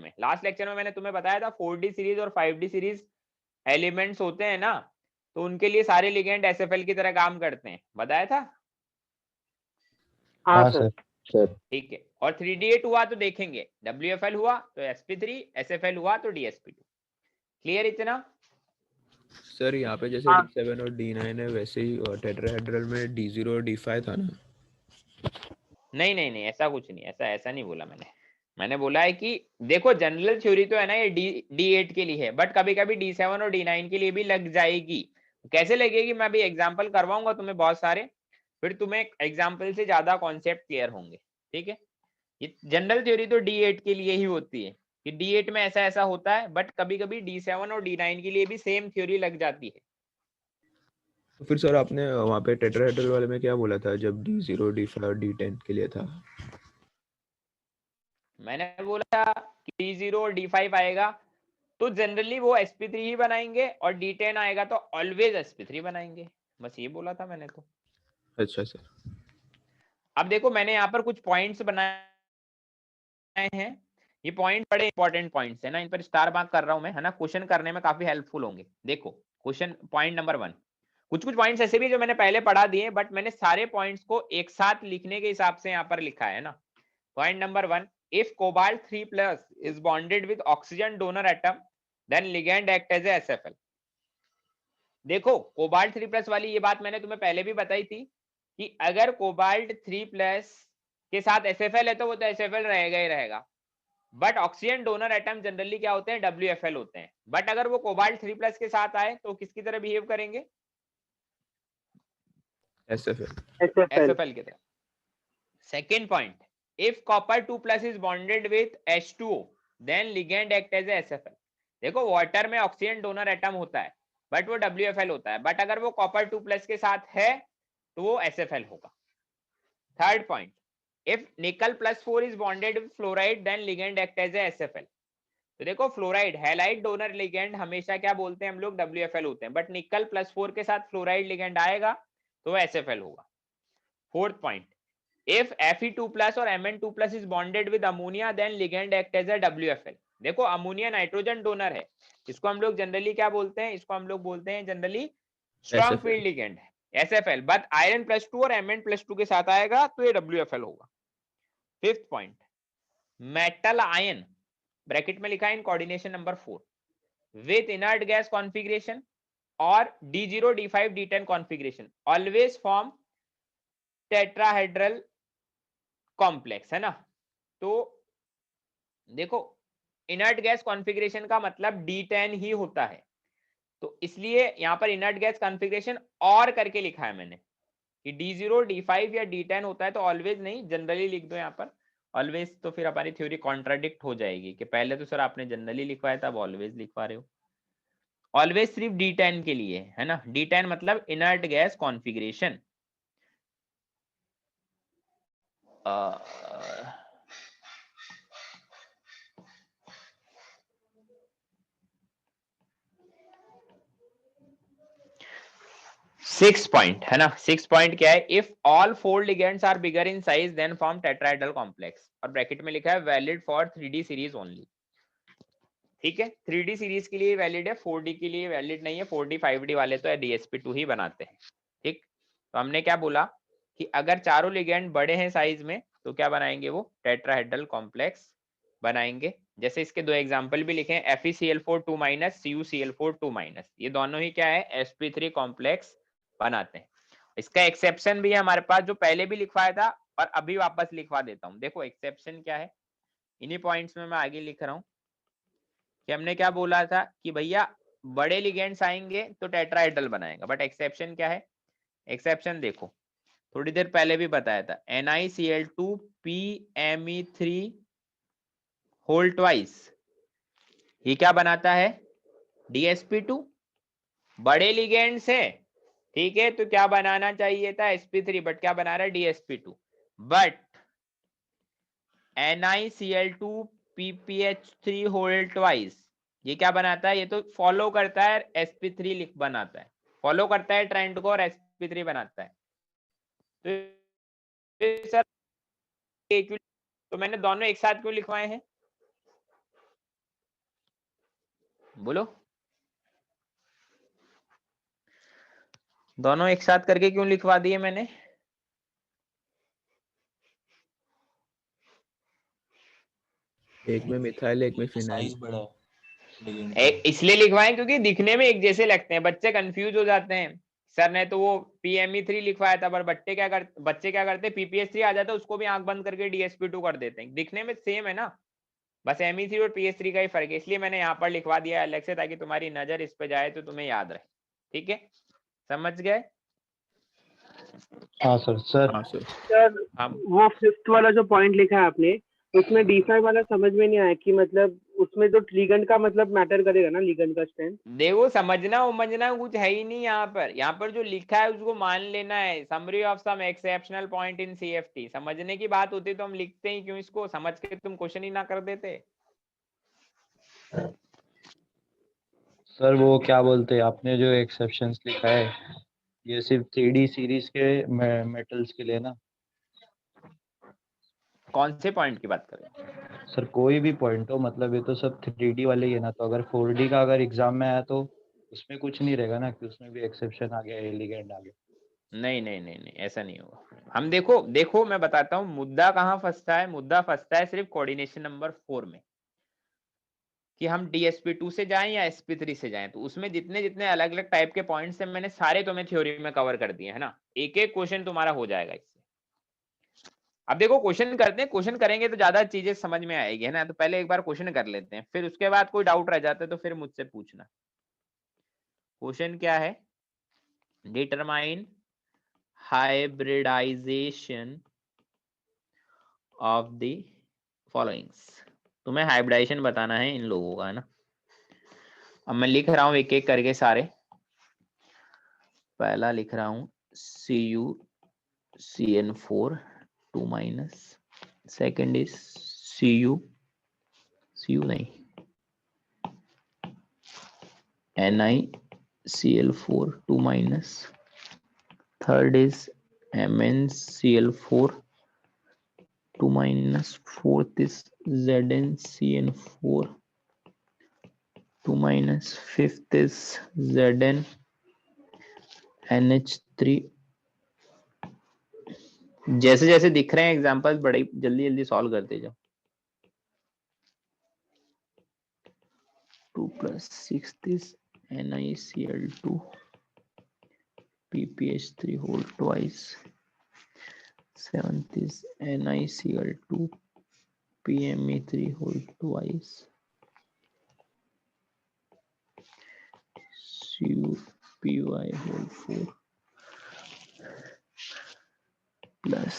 में मैंने तुम्हें बताया था 4D सीरीज और 5D सीरीज एलिमेंट्स होते हैं ना, तो उनके लिए सारे लिगेंड SFL की तरह काम करते हैं, बताया था। हाँ सर। ठीक है। और 3D8 हुआ तो देखेंगे WFL हुआ तो sp3, SFL हुआ तो DSP2। क्लियर इतना? सर यहाँ पे जैसे हाँ। D7 और D9 है वैसे ही टेट्राहेड्रल में D0 और D5 था ना? नहीं, ऐसा कुछ नहीं, ऐसा नहीं बोला मैंने बोला है कि देखो जनरल थ्योरी तो है ना ये D8 के लिए है, बट कभी कभी D7 और D9 के लिए भी लग जाएगी। कैसे लगेगी, मैं अभी एग्जांपल करवाऊंगा तुम्हें बहुत सारे, फिर तुम्हें एग्जांपल से ज्यादा कॉन्सेप्ट क्लियर होंगे। ठीक है, ये जनरल थ्योरी तो D8 के लिए ही होती है कि D8 में ऐसा ऐसा होता है, बट कभी कभी D7 और D9 के लिए भी सेम थ्योरी लग जाती है। तो फिर सर आपने वहाँ पे टेट्राहेड्रल वाले में क्या बोला था जब D0 D5 और D10 के लिए था? मैंने बोला था कि D0 और D5 आएगा तो जनरली वो sp3 ही बनाएंगे, और D10 आएगा तो ऑलवेज sp3 बनाएंगे, बस ये बोला था मैंने तो। अच्छा सर। अब देखो मैंने यहाँ पर कुछ पॉइंट्स बनाए हैं, ये पॉइंट बड़े इंपॉर्टेंट पॉइंट्स है ना, इन पर स्टार मार्क कर रहा हूं मैं, है ना, क्वेश्चन करने में काफी हेल्पफुल होंगे। देखो क्वेश्चन पॉइंट नंबर 1, कुछ पॉइंट्स ऐसे भी जो मैंने पहले पढ़ा दिए, बट मैंने सारे पॉइंट्स को एक साथ लिखने के हिसाब से यहाँ पर लिखा है ना। Point number 1, if cobalt 3+ is bonded with oxygen donor atom then ligand act as a SFL। देखो कोबाल्ट 3+ वाली ये बात मैंने तुम्हें पहले भी बताई थी कि अगर कोबाल्ट 3+ के साथ SFL है तो वो तो SFL रहेगा ही रहेगा, but oxygen donor atom generally क्या होते हैं, WFL होते हैं। बट अगर वो कोबाल्ट 3+ के साथ आए तो किसकी तरह बिहेव करेंगे, SFL की तरह। Second point, if copper 2+ is bonded with H2O then ligand act as a SFL। देखो वाटर में ऑक्सीजन डोनर एटम होता है बट वो WFL होता है, बट अगर वो कॉपर 2+ के साथ है तो वो SFL होगा। Third point, if nickel +4 is bonded with fluoride then ligand act as a SFL। तो देखो फ्लोराइड हैलाइड डोनर लिगेंड हमेशा क्या बोलते हैं हम लोग, WFL होते हैं, बट निकल +4 के साथ फ्लोराइड लिगेंड आएगा तो वो SFL होगा। फोर्थ पॉइंट, if Fe2+ और Mn2+ is bonded with ammonia then ligand act as a WFL। देखो अमोनिया नाइट्रोजन डोनर है, इसको हम लोग जनरली क्या बोलते हैं, इसको हम लोग बोलते हैं जनरली स्ट्रॉन्ग फील्ड लिगेंड है, SFL। बट आयरन +2 और Mn+2 के साथ आएगा तो ये WFL होगा। Fifth point, metal ion bracket में लिखा है in coordination number 4 with inert gas configuration और D0 D5 D10 configuration always form tetrahedral complex, है ना। तो देखो इनर्ट गैस कॉन्फ़िगरेशन का मतलब D10 ही होता है, तो इसलिए यहाँ पर इनर्ट गैस कॉन्फ़िगरेशन और करके लिखा है मैंने कि D0 D5 या D10 होता है, तो ऑलवेज नहीं जनरली लिख दो यहाँ पर ऑलवेज, तो फिर हमारी थ्योरी कॉन्ट्राडिक्ट हो जाएगी कि पहले तो सर आपने जनरली लिखवाया था, अब ऑलवेज लिखवा रहे हो। ऑलवेज सिर्फ D10 के लिए है ना, D10 मतलब इनर्ट गैस कॉन्फ़िगरेशन। 6 पॉइंट है ना, 6 पॉइंट क्या है, if all 4 ligands are bigger in size than form tetrahedral complex, और ब्रैकेट में लिखा है valid for 3D series only. ठीक है, 3D सीरीज के लिए वैलिड है, 4D के लिए वैलिड नहीं है, 4D 5D वाले तो DSP2 ही बनाते हैं। ठीक, तो हमने क्या बोला कि अगर चारों लिगेंड बड़े हैं साइज में तो क्या बनाएंगे, वो टेट्राहेड्रल कॉम्प्लेक्स बनाएंगे। जैसे इसके दो एग्जांपल भी लिखे हैं, FeCl4 2- CuCl4 2-, ये दोनों ही क्या है, sp3 कॉम्प्लेक्स बनाते हैं। इसका एक्सेप्शन भी है हमारे पास, जो पहले भी लिखवाया था और अभी वापस लिखवा देता हूँ। देखो एक्सेप्शन क्या है, इन्हीं पॉइंट्स में मैं आगे लिख रहा हूँ कि हमने क्या बोला था कि भैया बड़े लिगेंड्स आएंगे तो टेट्राहेड्रल बनाएगा, बट एक्सेप्शन क्या है, एक्सेप्शन देखो थोड़ी देर पहले भी बताया था, NiCl2PMe3 होल ट्वाइस, ये क्या बनाता है, DsP2। बड़े लिगेंड्स है, ठीक है, तो क्या बनाना चाहिए था, sp3, बट क्या बना रहा है, DsP2। But NiCl2PPH3 whole twice, ये क्या बनाता है, ये तो फॉलो करता है sp3 लिख बनाता है, फॉलो करता है ट्रेंड को और sp3 बनाता है। तो सर तो मैंने दोनों एक साथ क्यों लिखवाए हैं, बोलो, दोनों एक साथ करके क्यों लिखवा दिए मैंने, एक में मिथाइल एक में फिनाइल। साइज बड़ा है ligand का। इसलिए लिखवाएं क्योंकि दिखने में एक जैसे लगते हैं, बच्चे कंफ्यूज हो जाते हैं। सर ने तो वो PMe3 लिखवाया था, पर बच्चे क्या करते PPH3 आ जाता है, उसको भी आंख बंद करके DsP2 कर देते हैं, दिखने में सेम है ना, बस Me3 और PS3 का ही फर्क है। इसलिए मैंने यहाँ पर लिखवा दिया अलग से, ताकि तुम्हारी नजर इस पे जाए तो तुम्हें याद रहे। ठीक है, समझ गए? हाँ सर। सर हाँ सर। सर हम वो फिफ्थ वाला जो पॉइंट लिखा है आपने, उसमें D5 वाला समझ में नहीं आया कि मतलब उसमें तो लिगेंड का मतलब मैटर करेगा ना, लिगेंड का स्ट्रेंथ। देखो समझना उमझना कुछ है ही नहीं यहाँ पर जो लिखा है उसको मान लेना है, summary of some exceptional point in CFT। समझने की बात होती तो हम लिखते ही क्यों, इसको समझ के तुम क्वेश्चन ही ना कर देते। सर वो क्या बोलते हैं, आपने जो एक्सेप्शंस लिखा है ये सिर्फ 3D सीरीज के मेटल्स के लिए ना? कौन से पॉइंट की बात कर रहे हो? सर कोई भी पॉइंट हो, मतलब ये तो सब 3D वाले ही है ना, तो अगर 4D का अगर एग्जाम में आया तो उसमें कुछ नहीं रहेगा ना, कि उसमें भी एक्सेप्शन आ गया, लिगेंड आ गया। नहीं नहीं नहीं नहीं, ऐसा नहीं होगा। हम देखो मैं बताता हूँ मुद्दा कहाँ फंसता है। मुद्दा फंसता है सिर्फ कोऑर्डिनेशन नंबर 4 में, कि हम DsP2 से जाएं या sp3 से जाएं। तो उसमें जितने जितने अलग अलग टाइप के पॉइंट्स हैं, मैंने सारे तुम्हें थ्योरी में कवर कर दिए है ना, एक एक क्वेश्चन तुम्हारा हो जाएगा इससे। अब देखो क्वेश्चन करते हैं, क्वेश्चन करेंगे तो ज्यादा चीजें समझ में आएगी है ना, तो पहले एक बार क्वेश्चन कर लेते हैं, फिर उसके बाद कोई डाउट रह जाता है तो फिर मुझसे पूछना। क्वेश्चन क्या है, determine hybridization of the followings. तुम्हें हाइब्रिडाइजेशन बताना है इन लोगों का, है ना। अब मैं लिख रहा हूं एक एक करके सारे। पहला लिख रहा हूं CuCN4 2-, सेकेंड इज Cu नहीं NiCl4 2-, third is MnCl4 2-, fourth is ZnCN4 2-, fifth is ZnNH3। जैसे जैसे दिख रहे हैं एग्जांपल्स, बड़े जल्दी जल्दी सॉल्व करते जाओ। 2 + 6 is NiCl2 PPH3 whole twice, 7th is NiCl2 PMe3 whole twice, CuPy whole 4 plus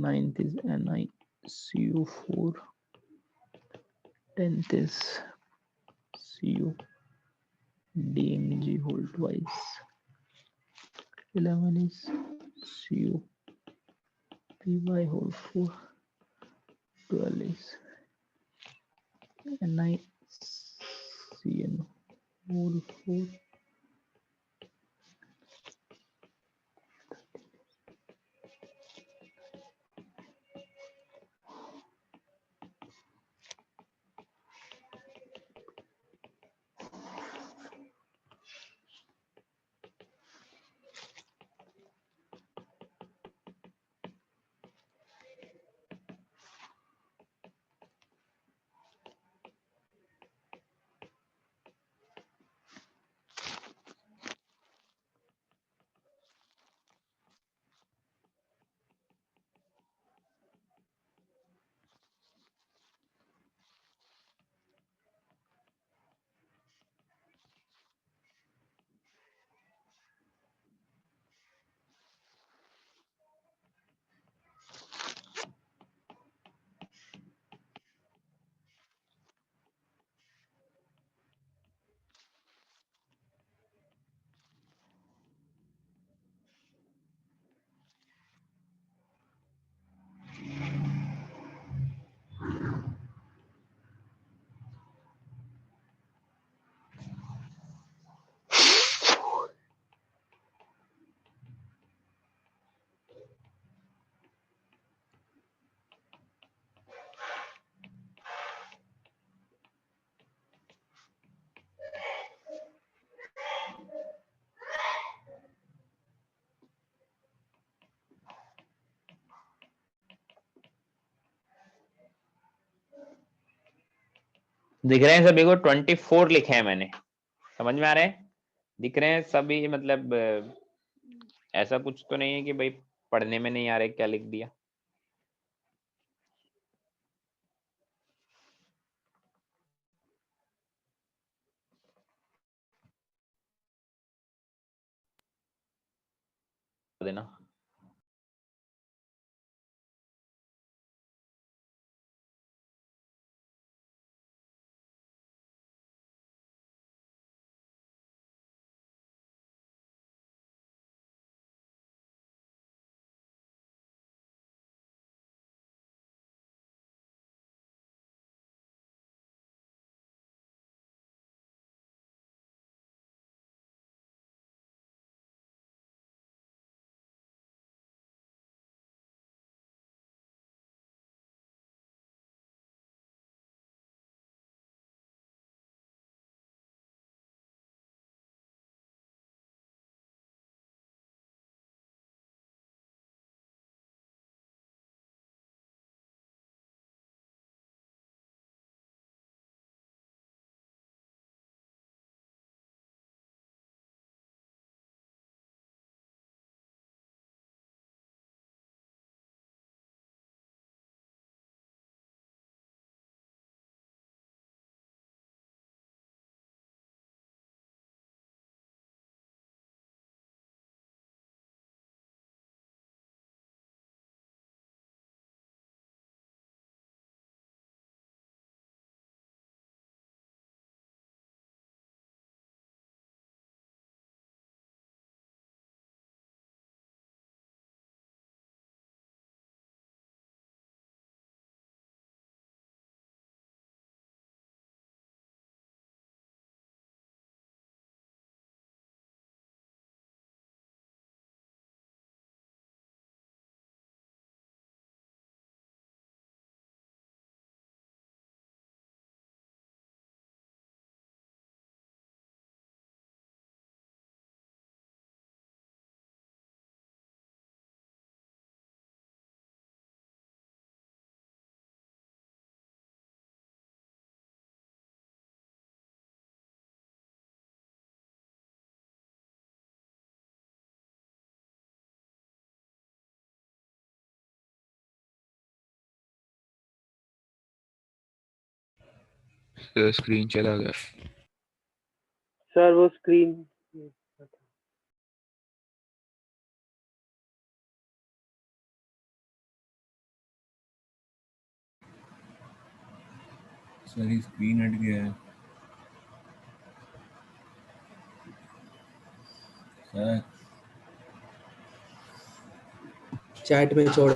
9th is NiCu4, 10th is CuDMG whole twice, 11 is CuPy whole 4, 12 is NiCN whole 4, दिख रहे हैं सभी को? 24 लिखे हैं मैंने, समझ में आ रहे हैं? दिख रहे हैं सभी? मतलब ऐसा कुछ तो नहीं है कि भाई पढ़ने में नहीं आ रहे क्या लिख दिया। देना। स्क्रीन चला गया। सर वो स्क्रीन सारी स्क्रीन हट गया है सर। चैट में छोड़।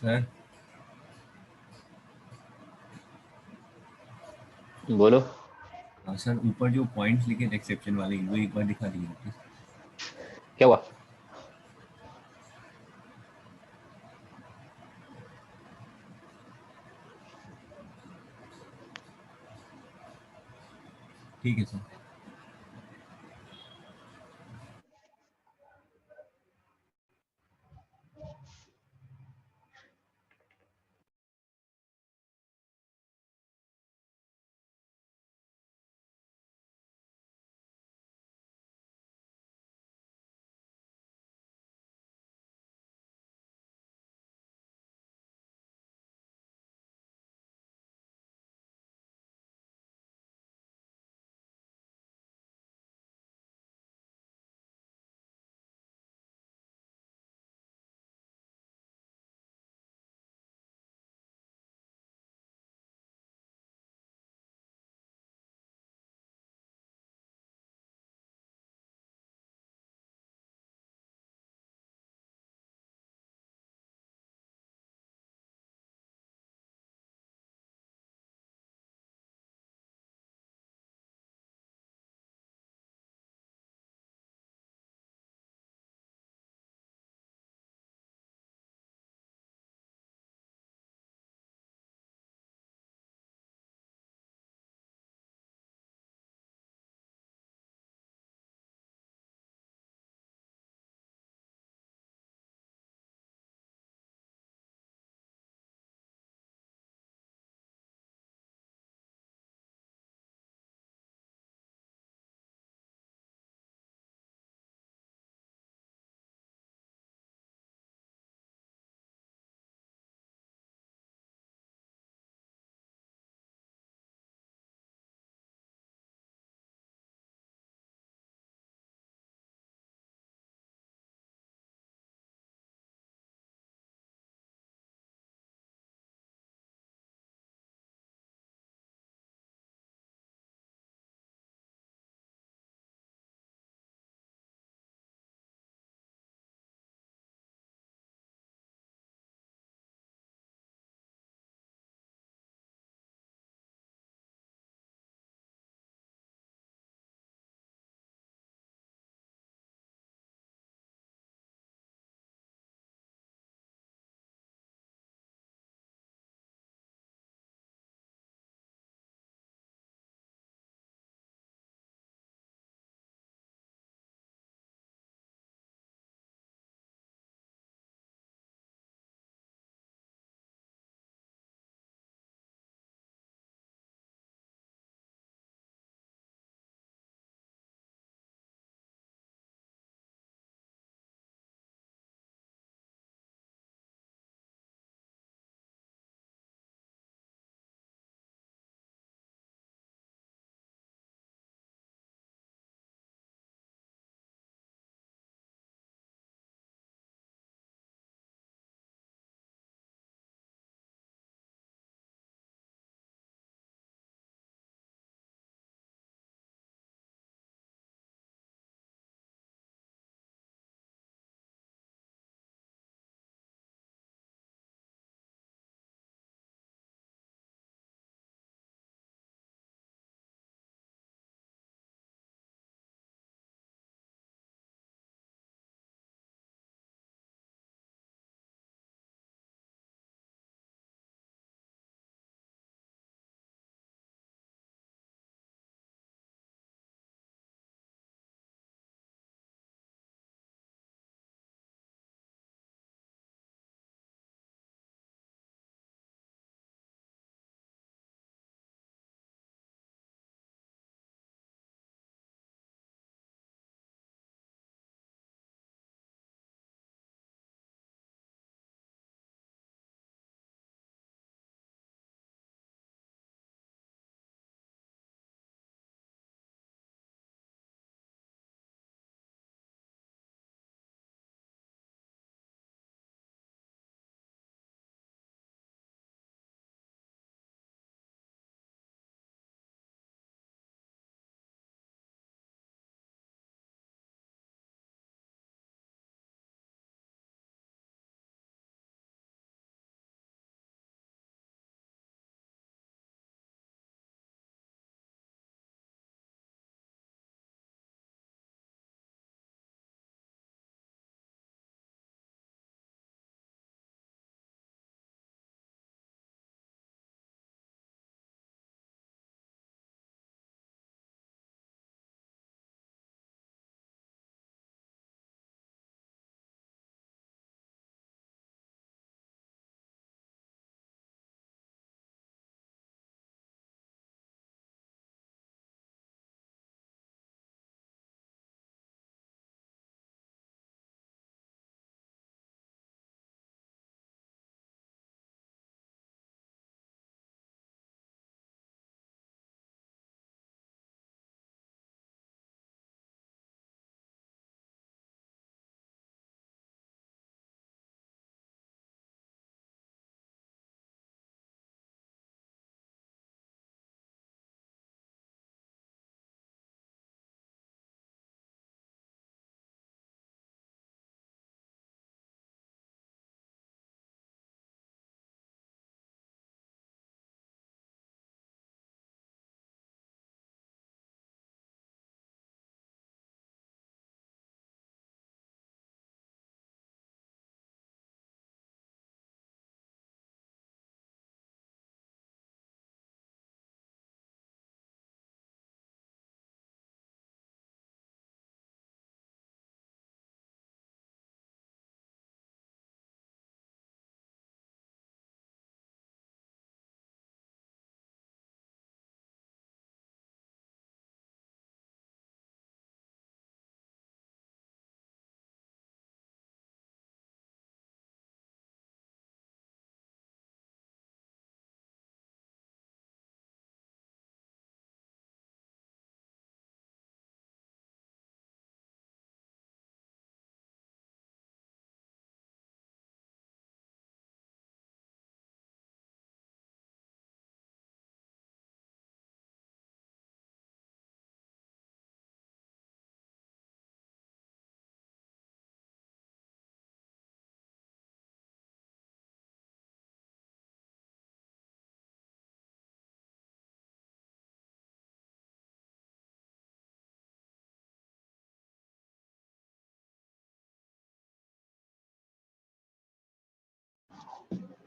सर बोलो। सर ऊपर जो पॉइंट्स लिखे थे एक्सेप्शन वाले वो एक बार दिखा दीजिए प्लीज। क्या हुआ? ठीक है सर।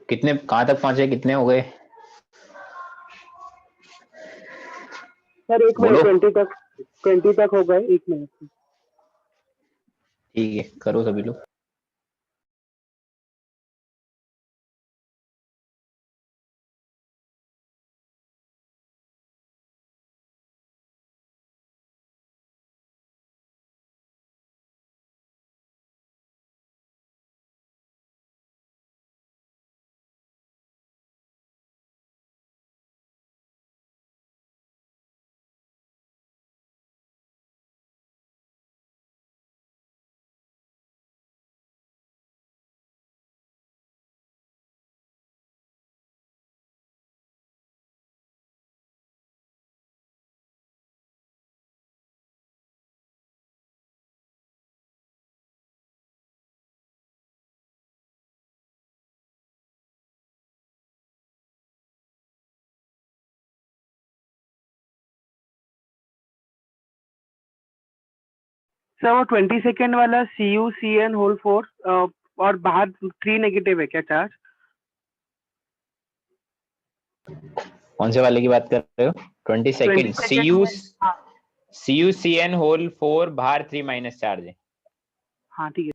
कितने कहाँ तक पहुंचे, कितने हो गए? सर 1 बोलो। मिनट 20 तक हो गए, 1 मिनट। ठीक है, करो सभी लोग। सर वो 20 सेकेंड वाला CuCN होल 4 और बाहर 3 नेगेटिव है क्या चार्ज? कौन से वाले की बात कर रहे हो? 20 सेकेंड। 20 सेकेंड। हाँ CuCN होल 4 बाहर 3 माइनस चार्ज है। हाँ ठीक है।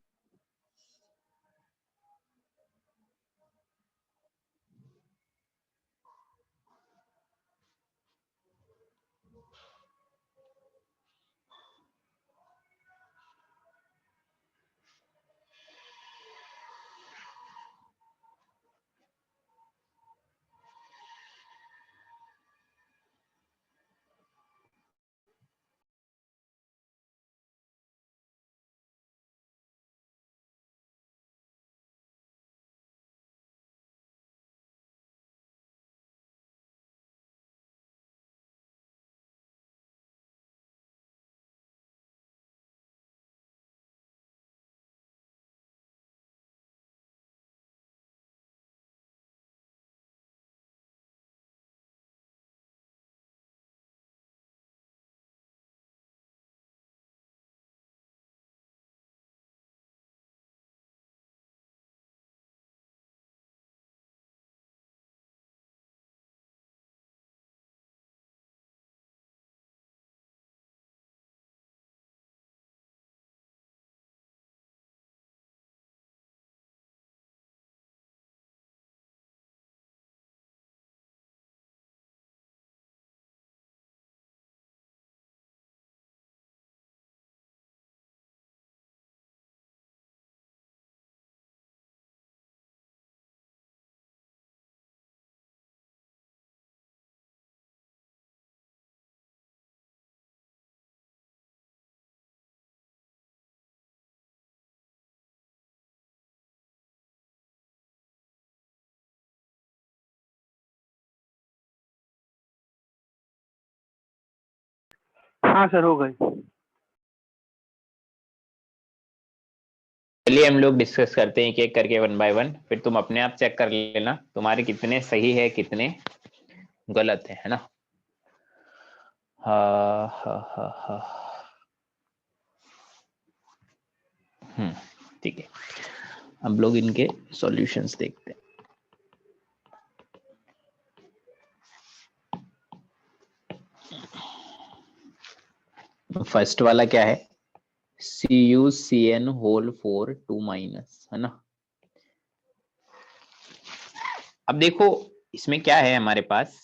हाँ सर हो गए। चलिए हम लोग डिस्कस करते हैं एक एक करके 1 बाय 1, फिर तुम अपने आप चेक कर लेना तुम्हारे कितने सही है कितने गलत है ना? ठीक है, हम लोग इनके सॉल्यूशंस देखते हैं। फर्स्ट वाला क्या है? CuCN होल 4 2 माइनस, है ना? अब देखो इसमें क्या है हमारे पास,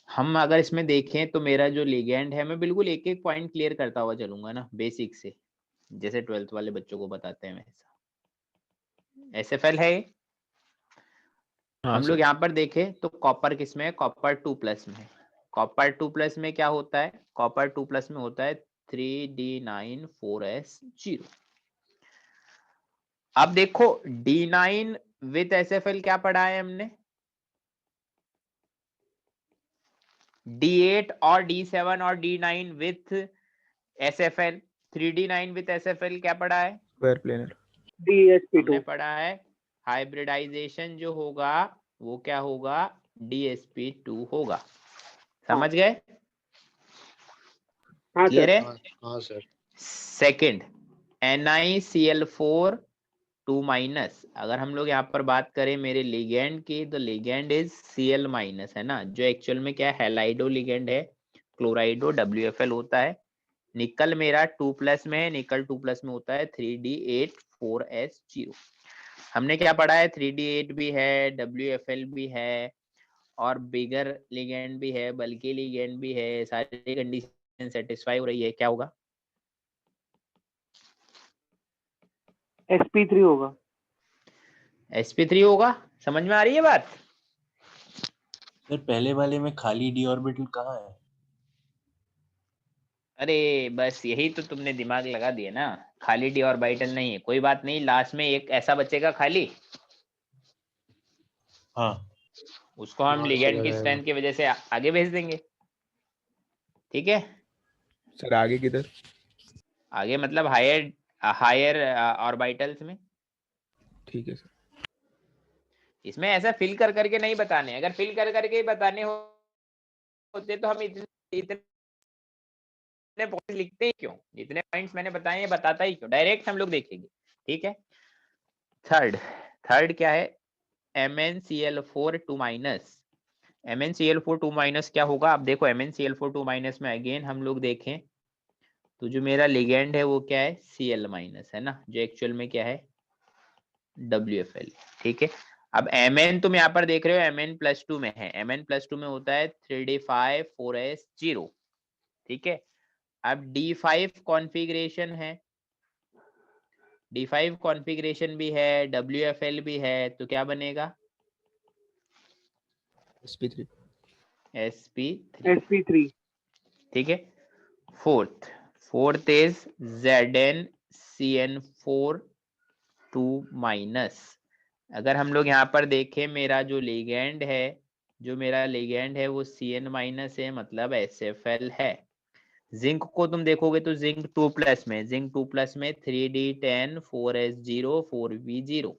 हम अगर इसमें देखें तो मेरा जो लिगेंड है, मैं बिल्कुल एक एक पॉइंट क्लियर करता हुआ चलूंगा ना बेसिक से, जैसे 12th वाले बच्चों को बताते हैं वैसा। SFL है ये। हाँ हम लोग सर। यहाँ पर देखें तो कॉपर किस में है? कॉपर 2+ में है। कॉपर 2+ में क्या होता है? कॉपर 2+ में होता है 3D9 4S0। अब देखो D9 विथ SFL क्या पढ़ा है हमने? D8 और D7 और D9 with SFL। 3D9 with SFL क्या पढ़ा है? Square planar. DSP2। हमने पढ़ा है हाइब्रिडाइजेशन जो होगा वो क्या होगा? DSP2 होगा। समझ गए? हाँ क्लियर सर। है? हाँ sir. Second NiCl4 to minus, अगर हम लोग यहाँ पर बात करें मेरे लिगेंड की, तो लिगेंड इज Cl माइनस, है ना, जो एक्चुअल में क्या है, हैलाइडो लिगेंड है, क्लोराइडो WFL होता है। निकल मेरा 2+ में है, निकल 2+ में होता है 3D8 4S0। हमने क्या पढ़ा है, 3D8 भी है, WFL भी है, और बिगर लिगेंड भी है, बल्कि लिगेंड भी है, सारी कंडीशन सेटिस्फाई हो रही है, क्या होगा? sp3 होगा। sp3 होगा। समझ में आ रही है बात? सर पहले वाले में खाली d ऑर्बिटल कहाँ है? अरे बस यही तो तुमने दिमाग लगा दिया ना, खाली d ऑर्बिटल नहीं है, कोई बात नहीं, लास्ट में एक ऐसा बचेगा खाली, हाँ उसको हम हाँ, लिगेंड चला की जाएगा। स्ट्रेंथ की वजह से आगे भेज देंगे, ठीक है। सर आगे किधर? आगे मतलब हायर हायर ऑर्बिटल्स में। ठीक है सर। इसमें ऐसा फिल कर करके नहीं बताने, अगर फिल कर करके ही बताने होते तो हम इतने पॉइंट्स लिखते ही क्यों, जितने पॉइंट्स मैंने बताए हैं बताता ही क्यों, डायरेक्ट हम लोग देखेंगे, ठीक है। थर्ड क्या है, MnCl4 2 माइनस। MnCl4 2 माइनस क्या होगा, आप देखो MnCl4 2 माइनस में अगेन हम लोग देखें तो जो मेरा लिगेंड है वो क्या है, Cl माइनस, है ना, जो एक्चुअल में क्या है, WFL, ठीक है। अब Mn तुम यहाँ पर देख रहे हो Mn+2 में है, Mn+2 में होता है 3D5 4S0, ठीक है। अब D5 कॉन्फ़िगरेशन है, D5 कॉन्फ़िगरेशन भी है, WFL भी है, तो क्या बनेगा, sp3। sp3, ठीक है। Fourth is ZnCN4 2 minus. अगर हम लोग यहाँ पर देखें मेरा जो लिगेंड है, वो Cn माइनस है, मतलब SFL है। जिंक को तुम देखोगे तो जिंक 2+ में, जिंक 2+ में 3D10 4S0 4V0।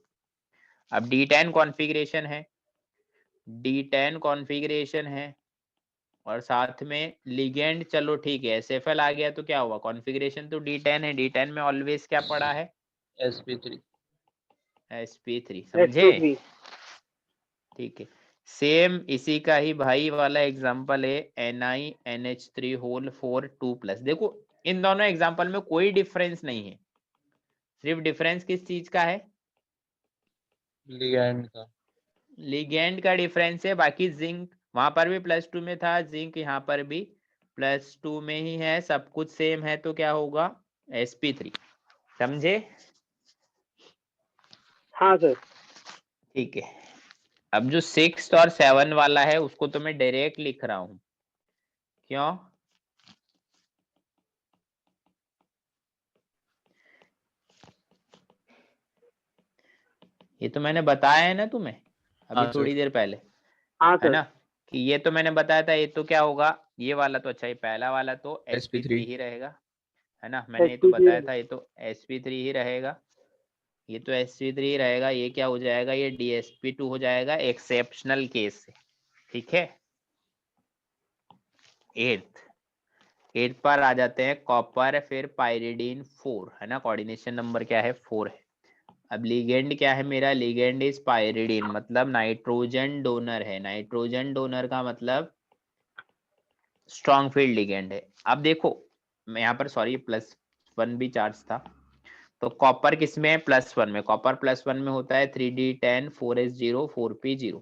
अब D10 कॉन्फ़िगरेशन है, D10 कॉन्फ़िगरेशन है, और साथ में लिगेंड, चलो ठीक है, SFL आ गया तो क्या हुआ, कॉन्फ़िगरेशन तो D10 है, D10 में ऑलवेज क्या पड़ा है, sp3। sp3, समझे, sp3। ठीक है। सेम इसी का ही भाई वाला एग्जांपल है NiNH3 2+। देखो इन दोनों एग्जांपल में कोई डिफरेंस नहीं है, सिर्फ डिफरेंस किस चीज का है, लिगैंड का। लिगेंड का डिफरेंस है। बाकी जिंक वहां पर भी +2 में था, जिंक यहाँ पर भी +2 में ही है, सब कुछ सेम है, तो क्या होगा, sp3, समझे। हाँ सर। ठीक है। अब जो 6 और 7 वाला है उसको तो मैं डायरेक्ट लिख रहा हूं, क्यों, ये तो मैंने बताया है ना तुम्हें अभी हाँ थोड़ी सर। देर पहले, हाँ है सर। ना, कि ये तो मैंने बताया था, ये तो क्या होगा, ये वाला तो अच्छा ही, पहला वाला तो sp3। sp3 ही रहेगा, है ना, मैंने ये तो sp3 बताया था, ये तो sp3 ही रहेगा, ये तो sp3 ही रहेगा, ये क्या हो जाएगा, ये dsp2 हो जाएगा एक्सेप्शनल केस से, ठीक है। एट पर आ जाते हैं कॉपर, फिर पायरिडीन 4, है ना, कोऑर्डिनेशन नंबर क्या है, 4 है। अब लिगेंड क्या है मेरा, लिगेंड इज पायरिडीन, मतलब नाइट्रोजन डोनर है, नाइट्रोजन डोनर का मतलब स्ट्रॉन्ग फील्ड लिगेंड है। अब देखो मैं यहाँ पर, सॉरी, +1 भी चार्ज था, तो कॉपर किस में है, +1 में, कॉपर +1 में होता है 3D10 4S0 4P0।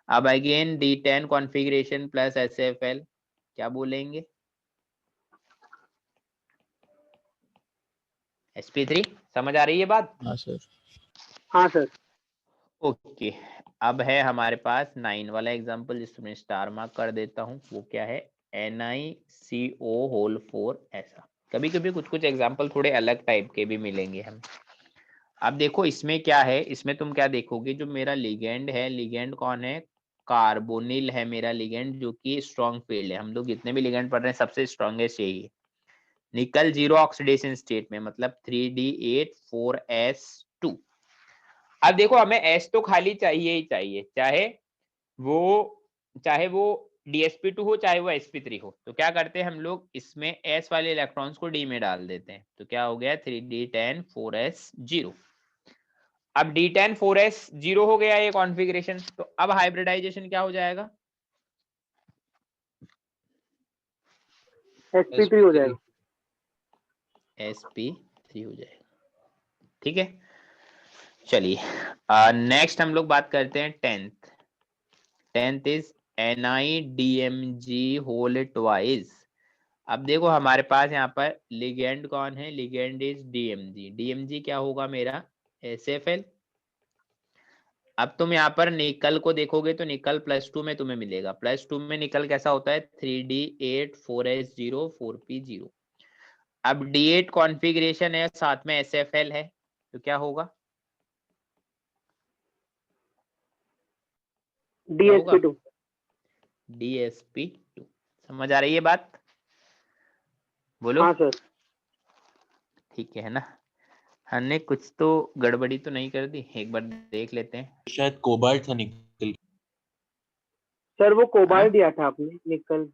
अब again D10 configuration plus SFL, क्या बोलेंगे, sp3, समझ आ रही है बात? हाँ सर। हाँ सर। ओके। अब है हमारे पास 9 वाला एग्जांपल, जिसमें मैं स्टार मार्क कर देता हूँ, वो क्या है, NiCO4, ऐसा। कभी कभी कुछ कुछ एग्जांपल थोड़े अलग टाइप के भी मिलेंगे हमें। अब देखो इसमें क्या है, इसमें तुम क्या देखोगे, जो मेरा लिगेंड है, लिगेंड कौन है, कार्बोनिल है मेरा लिगेंड, जो कि स्ट्रॉन्ग फील्ड है, हम लोग जितने भी लिगेंड पढ़ रहे हैं सबसे स्ट्रॉन्गेस्ट यही है। निकल 0 ऑक्सीडेशन स्टेट में, मतलब 3D8 4S2। अब देखो हमें S तो खाली चाहिए ही चाहिए, चाहे वो DsP2 हो, चाहे वो sp3 हो, तो क्या करते हैं हम लोग, इसमें S वाले इलेक्ट्रॉन्स को D में डाल देते हैं, तो क्या हो गया 3D10 4S0। अब D10 4s0 हो गया ये कॉन्फ़िगरेशन, तो अब हाइब्रिडाइजेशन क्या हो जाएगा? sp3 हो जाएगा। sp3 हो जाएगा। ठीक है, चलिए नेक्स्ट हम लोग बात करते हैं 10th is NiDMG whole twice. अब देखो हमारे पास यहाँ पर लिगेंड कौन है, लिगेंड इज DMG। DMG क्या होगा मेरा? SFL। अब तुम यहाँ पर निकल को देखोगे तो निकल +2 में तुम्हें मिलेगा। +2 में निकल कैसा होता है? 3D8 4s0 4p0। अब D8 कॉन्फ़िगरेशन है, साथ में SFL है, तो क्या होगा? DSP2। DSP2। समझ आ रही है बात? बोलो। हाँ सर। ठीक है ना, हमने कुछ तो गड़बड़ी तो नहीं कर दी? एक बार देख लेते हैं। शायद कोबाल्ट था निकल। सर वो हाँ? कोबाल्ट दिया था आपने, निकल।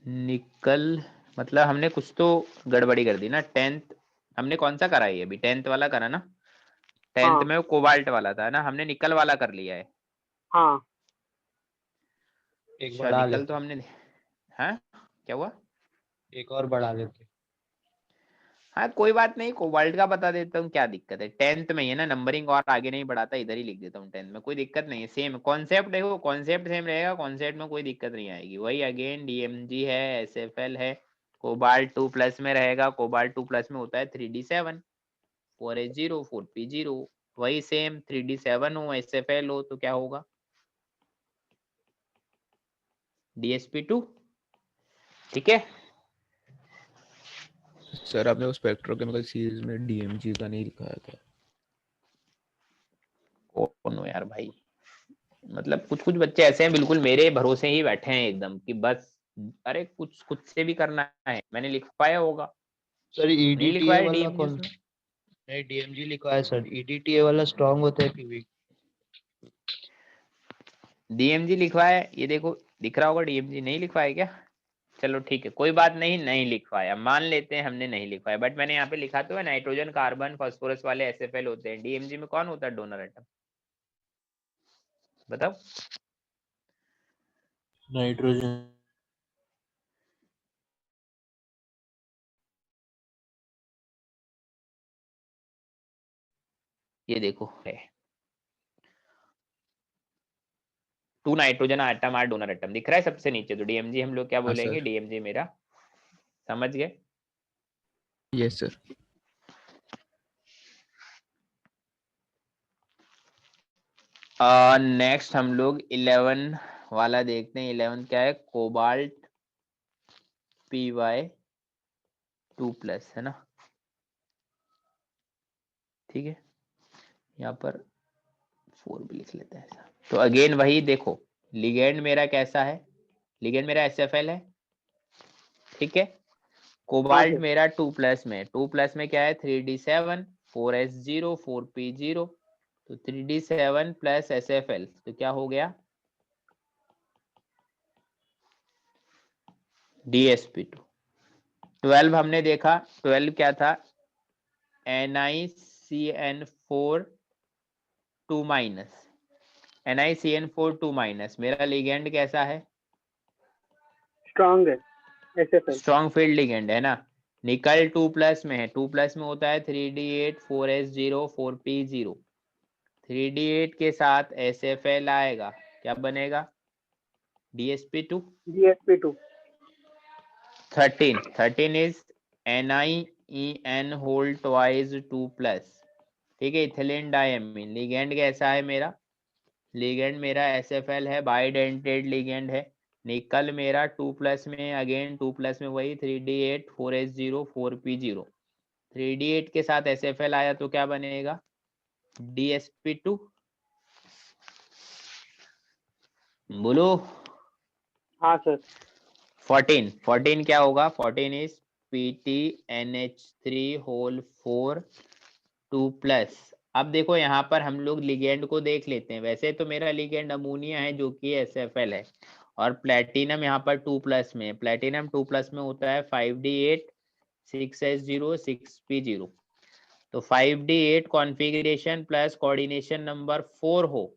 निकल मतलब हमने कुछ तो गड़बड़ी कर दी ना। 10th हमने कौन सा करा है? अभी 10th वाला करा ना। 10th हाँ में वो कोबाल्ट वाला था ना, हमने निकल वाला कर लिया है। हाँ। एक अच्छा, बढ़ा निकल लेते, तो हमने, हाँ क्या हुआ? एक और बढ़ा लेते। हाँ कोई बात नहीं, कोबाल्ट का बता देता हूँ, क्या दिक्कत है? 10th में ही है ना, नंबरिंग और आगे नहीं बढ़ाता, इधर ही लिख देता हूँ 10th में, कोई दिक्कत नहीं है। सेम कॉन्सेप्ट देखो, कॉन्सेप्ट सेम रहेगा, कॉन्सेप्ट में कोई दिक्कत नहीं आएगी। वही अगेन DMG है, SFL है। कोबाल्ट 2+ में रहेगा, कोबाल्ट 2+ में होता है 3D7 4s0 4p0। वही सेम 3D7 हो SFL हो तो क्या होगा? DSP2। ठीक है, सर आपने वो स्पेक्ट्रोकेमिकल सीरीज में DMG का नहीं लिखा था। कौन हो यार भाई? मतलब कुछ कुछ बच्चे ऐसे हैं, बिल्कुल मेरे भरोसे ही बैठे हैं एकदम कि बस अरे कुछ खुद से भी करना है। मैंने लिखवाया होगा, सर नहीं EDTA लिखवाया वाला DMG कौन? उसमें। नहीं, DMG लिखा है सर। EDTA वाला स्ट्रांग होता है कि वीक? DMG लिखवाया, ये देखो दिख रहा होगा। DMG नहीं लिखवाया क्या? चलो ठीक है, कोई बात नहीं, नहीं लिखवाया, मान लेते हैं हमने नहीं लिखवाया, बट मैंने यहाँ पे लिखा तो है नाइट्रोजन कार्बन फास्फोरस वाले SFL होते हैं। DMG में कौन होता है डोनर एटम? बताओ। नाइट्रोजन। ये देखो है 2 nitrogen atom are donor atom दिख रहा है सबसे नीचे, तो DMG हम लोग क्या हाँ बोलेंगे? सर। DMG मेरा, समझ गए? Yes sir. नेक्स्ट हम लोग 11 वाला देखते हैं। 11 क्या है? कोबाल्ट Py2+ है ना। ठीक है, यहाँ पर 4 भी लिख लेते हैं ऐसा। तो अगेन वही देखो, लिगेंड मेरा कैसा है? लिगेंड मेरा SFL है। ठीक है, हाँ कोबाल्ट सर। मेरा 2+ में, 2+ में क्या है? 3D7 4s0 4p0। तो 3D7 + SFL तो क्या हो गया? DSP2। 12 हमने देखा, 12 क्या था? NiCN4 2-, NiCN4 2-। मेरा लिगेंड कैसा है? स्ट्रांग है, SFL। स्ट्रॉन्ग फील्ड लिगेंड है ना। निकल 2+ में है, 2+ में होता है 3D8 4s0 4p0। 3D8 के साथ SFL आएगा, क्या बनेगा? DSP2। DSP2। 13 is NiEN whole twice 2+। ठीक है, इथिलीन डायमीन। लिगेंड कैसा है मेरा? लिगेंड मेरा SFL है, बाइडेंटेड लिगेंड है। निकल मेरा 2+ में, अगेन 2+ में वही 3D8 4s0 4p0। 3D8 के साथ SFL आया तो क्या बनेगा? DSP2। बोलो। हाँ सर। 14 क्या होगा? 14 इज PTNH3 होल 4 2+। अब देखो यहाँ पर हम लोग लिगेंड को देख लेते हैं। वैसे तो मेरा लिगेंड अमोनिया है जो कि SFL है, और प्लेटिनम यहाँ पर 2+ में, प्लेटिनम 2+ में होता है 5D8 6s0 6p0। तो 5D8 configuration plus coordination number 4 हो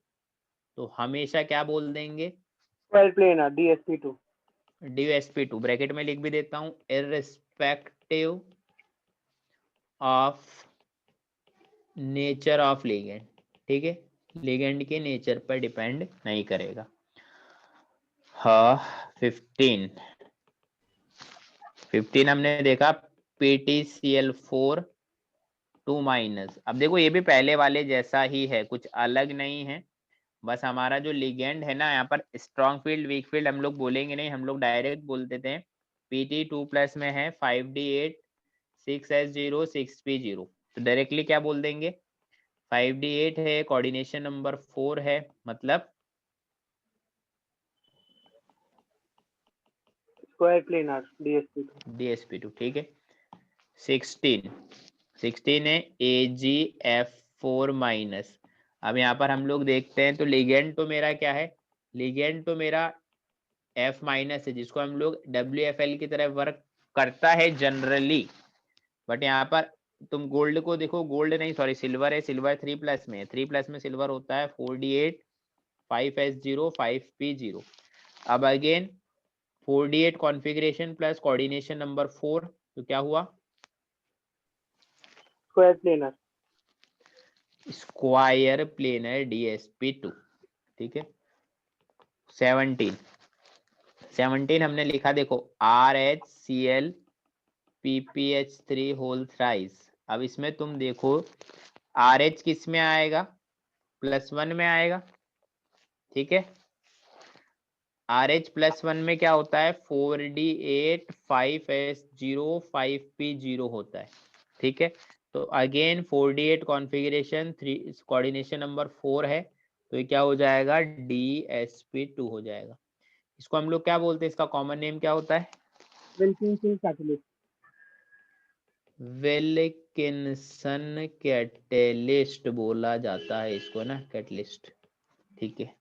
तो हमेशा क्या बोल देंगे? Square planar DSP2। DSP2 bracket में लिख भी देता हूं, irrespective of nature of ligand. ठीक है, लिगेंड के नेचर पर डिपेंड नहीं करेगा। हाँ 15 हमने देखा PTCl4 2-। अब देखो ये भी पहले वाले जैसा ही है, कुछ अलग नहीं है, बस हमारा जो लिगेंड है ना, यहाँ पर स्ट्रॉन्ग फील्ड वीक फील्ड हम लोग बोलेंगे नहीं, हम लोग डायरेक्ट बोल देते हैं। PT2+ में है 5D8 6S0 6P0, तो डायरेक्टली क्या बोल देंगे? 5D8 है, कोऑर्डिनेशन नंबर 4 है, मतलब स्क्वायर प्लेनर DSP2। ठीक है। 16 है AgF4-। अब यहाँ पर हम लोग देखते हैं तो लिगेंड तो मेरा क्या है? लिगेंड तो मेरा F- है, जिसको हम लोग WFL की तरह वर्क करता है जनरली, बट यहाँ पर तुम गोल्ड को देखो, गोल्ड नहीं सॉरी सिल्वर है, सिल्वर 3+ में है, 3+ में सिल्वर होता है 4D8 5S0 5P0। अब again 4D8 configuration plus coordination number 4, तो क्या हुआ? Square planar DSP2। ठीक है। 17 हमने लिखा देखो RHCl PPH3 होल थ्राइस। अब इसमें तुम देखो RH किस में आएगा? +1 में आएगा। ठीक है, RH +1 में क्या होता है? 4D8 5S0 5P0 होता है। ठीक है, तो again 4D8 configuration 3 coordination number 4 है, तो ये क्या हो जाएगा? DSP2 हो जाएगा। इसको हम लोग क्या बोलते हैं? इसका कॉमन नेम क्या होता है? Wilkinson catalyst. विल्किंसन कैटलिस्ट बोला जाता है इसको ना, कैटलिस्ट। ठीक है।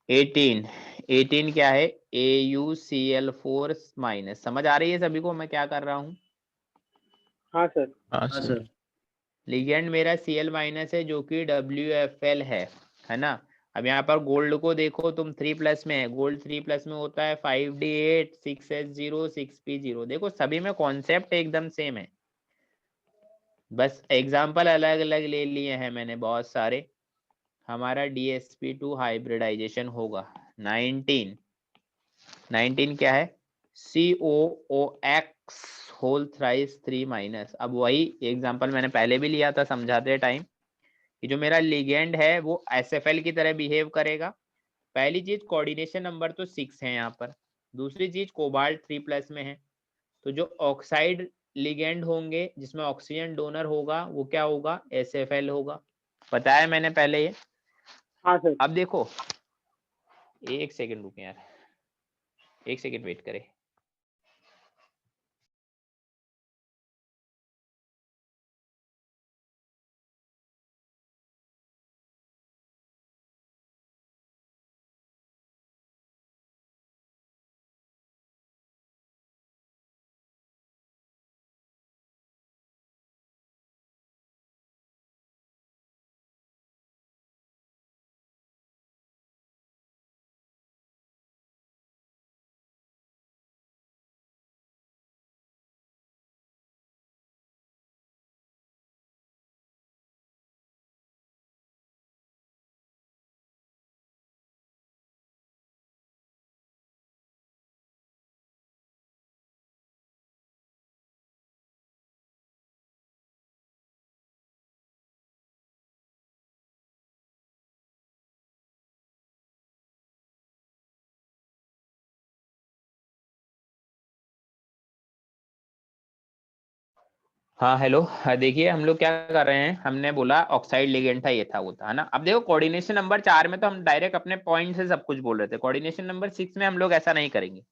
18 क्या है? AuCl4-। समझ आ रही है सभी को मैं क्या कर रहा हूँ? हाँ सर। हाँ सर। लिगेंड मेरा Cl- है जो कि WFL है ना। अब यहाँ पर गोल्ड को देखो तुम 3+ में है, गोल्ड 3+ में होता है 5D8 6S0 6P0। देखो सभी में कॉन्सेप्ट एकदम सेम है, बस एग्जाम्पल अलग अलग ले लिए हैं मैंने बहुत सारे। हमारा DSP2 हाइब्रिडाइजेशन होगा। 19 क्या है? COOX whole thrice 3-। अब वही एग्जांपल मैंने पहले भी लिया था समझाते टाइम, कि जो मेरा लिगेंड है वो SFL की तरह बिहेव करेगा। पहली चीज कोऑर्डिनेशन नंबर तो 6 है यहाँ पर, दूसरी चीज कोबाल्ट 3+ में है, तो जो ऑक्साइड लिगेंड होंगे जिसमें ऑक्सीजन डोनर होगा वो क्या होगा? SFL होगा। बताया मैंने पहले ये। हाँ सर। अब देखो 1 सेकंड रुके यार, 1 सेकंड वेट करें। हाँ हेलो, हाँ देखिए हम लोग क्या कर रहे हैं, हमने बोला ऑक्साइड लिगेंड था, ये था वो था, है ना। अब देखो कोऑर्डिनेशन नंबर 4 में तो हम डायरेक्ट अपने पॉइंट से सब कुछ बोल रहे थे, कोऑर्डिनेशन नंबर 6 में हम लोग ऐसा नहीं करेंगे।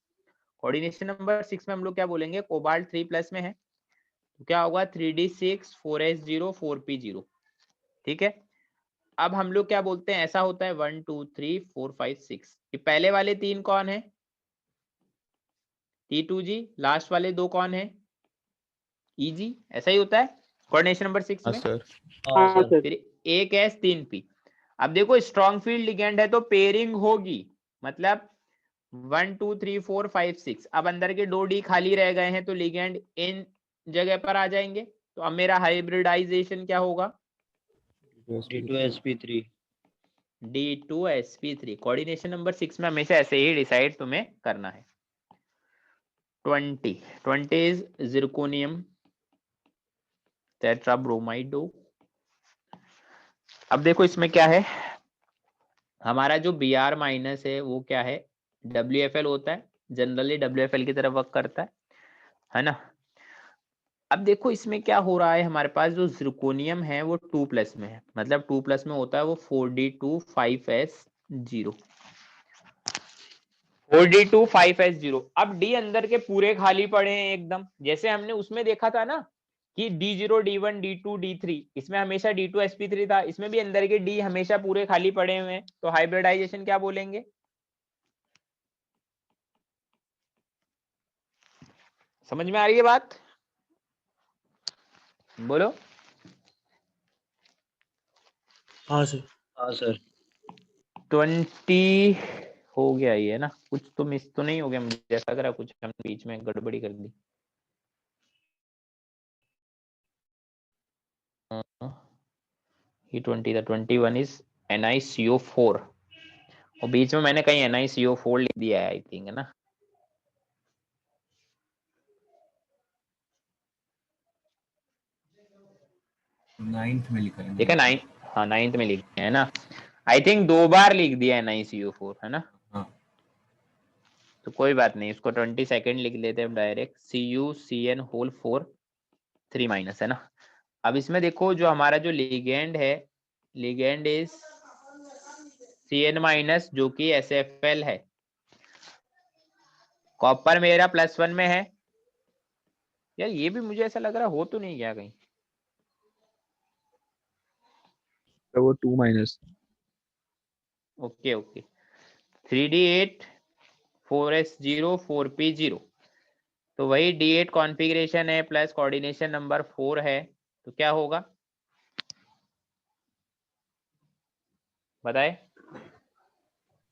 कोऑर्डिनेशन नंबर 6 में हम लोग क्या बोलेंगे? कोबाल्ट 3+ में है तो क्या होगा? 3D6 4S0 4P0। ठीक है, अब हम लोग क्या बोलते हैं? ऐसा होता है 1 2 3 4 5 6। ये पहले वाले 3 कौन है? T2G। लास्ट वाले 2 कौन है? EG। ऐसा ही होता है। कोऑर्डिनेशन नंबर 6 हाँ में। सर। हाँ हाँ सर। सर। फिर 1s 3p। अब देखो स्ट्रॉन्ग फील्ड लिगेंड है तो पेयरिंग होगी, मतलब 1 2 3 4 5 6। अब अंदर के 2 डी खाली रह गए हैं तो लिगेंड इन जगह पर आ जाएंगे। तो अब मेरा हाइब्रिडाइजेशन क्या होगा? D2sp3। D2sp3। कोऑर्डिनेशन नंबर 6 में हमेशा ऐसे ही डिसाइड तुम्हें करना है। 20 इज जिरकोनियम टेट्राब्रोमाइडो। अब देखो इसमें क्या है, हमारा जो Br माइनस है वो क्या है? WFL होता है, जनरली WFL की तरफ वर्क करता है ना। अब देखो इसमें क्या हो रहा है, हमारे पास जो जिरकोनियम है वो 2+ में है, मतलब 2+ में होता है वो 4d2 5s0। 4d2 5s0। अब D अंदर के पूरे खाली पड़े हैं एकदम, जैसे हमने उसमें देखा था ना कि D0 D1 D2 D3, इसमें हमेशा D2sp3 था, इसमें भी अंदर के D हमेशा पूरे खाली पड़े हुए हैं। तो हाइब्रिडाइजेशन क्या बोलेंगे? समझ में आ रही है बात? बोलो। हाँ सर। हाँ सर। 20 हो गया ये है ना, कुछ तो मिस तो नहीं हो गया? मुझे ऐसा लग रहा कुछ हमने बीच में गड़बड़ी कर दी। ये 20 था, 21 इज NiCO4 और बीच में मैंने कहीं NiCO4 लिख दिया है आई थिंक, है ना। नाइन्थ में लिखा है ठीक है, 9, हाँ 9th में लिख दिया है ना। आई थिंक 2 बार लिख दिया है NiCO4, है ना। हाँ। तो कोई बात नहीं, उसको 22 लिख लेते हैं डायरेक्ट। CuCN4 3- है ना। अब इसमें देखो जो हमारा जो लिगेंड है, लिगेंड इज Cn- जो कि SFL है। कॉपर मेरा +1 में है। यार ये भी मुझे ऐसा लग रहा हो तो नहीं गया कहीं। तो वो 2-। Okay okay. 3d8 4s0 4p0, तो वही D8 कॉन्फ़िगरेशन है प्लस कोऑर्डिनेशन नंबर 4 है, तो क्या होगा बताए?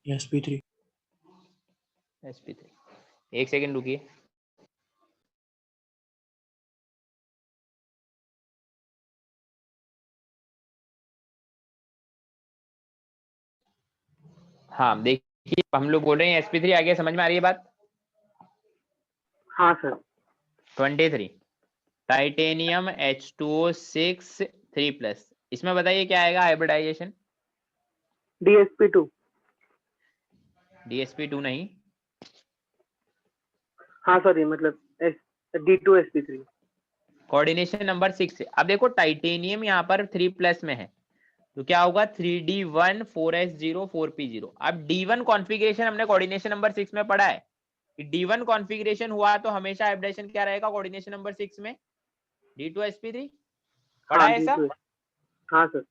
sp3। sp3। एक सेकंड रुकिए। हाँ देखिए, हम लोग बोल रहे हैं sp3 आ गया, समझ में आ रही है बात? हाँ सर। 23 titanium H2O6 3+। इसमें बताइए क्या आएगा हाइब्रिडाइजेशन? DSP2। DSP2 नहीं, हाँ सॉरी, मतलब D2sp3। कोऑर्डिनेशन नंबर 6 है। अब देखो टाइटेनियम यहाँ पर 3+ में है, तो क्या होगा 3d1 4s0 4p0। अब D1 कॉन्फ़िगरेशन हमने कोऑर्डिनेशन नंबर 6 में पढ़ा है कि D1 कॉन्फ़िगरेशन हुआ तो हमेशा हाइब्रिडेशन क्या रहेगा कोऑर्डिनेशन नंबर 6 में? D2sp3 पढ़ा हाँ है ऐसा? D2। हाँ सर।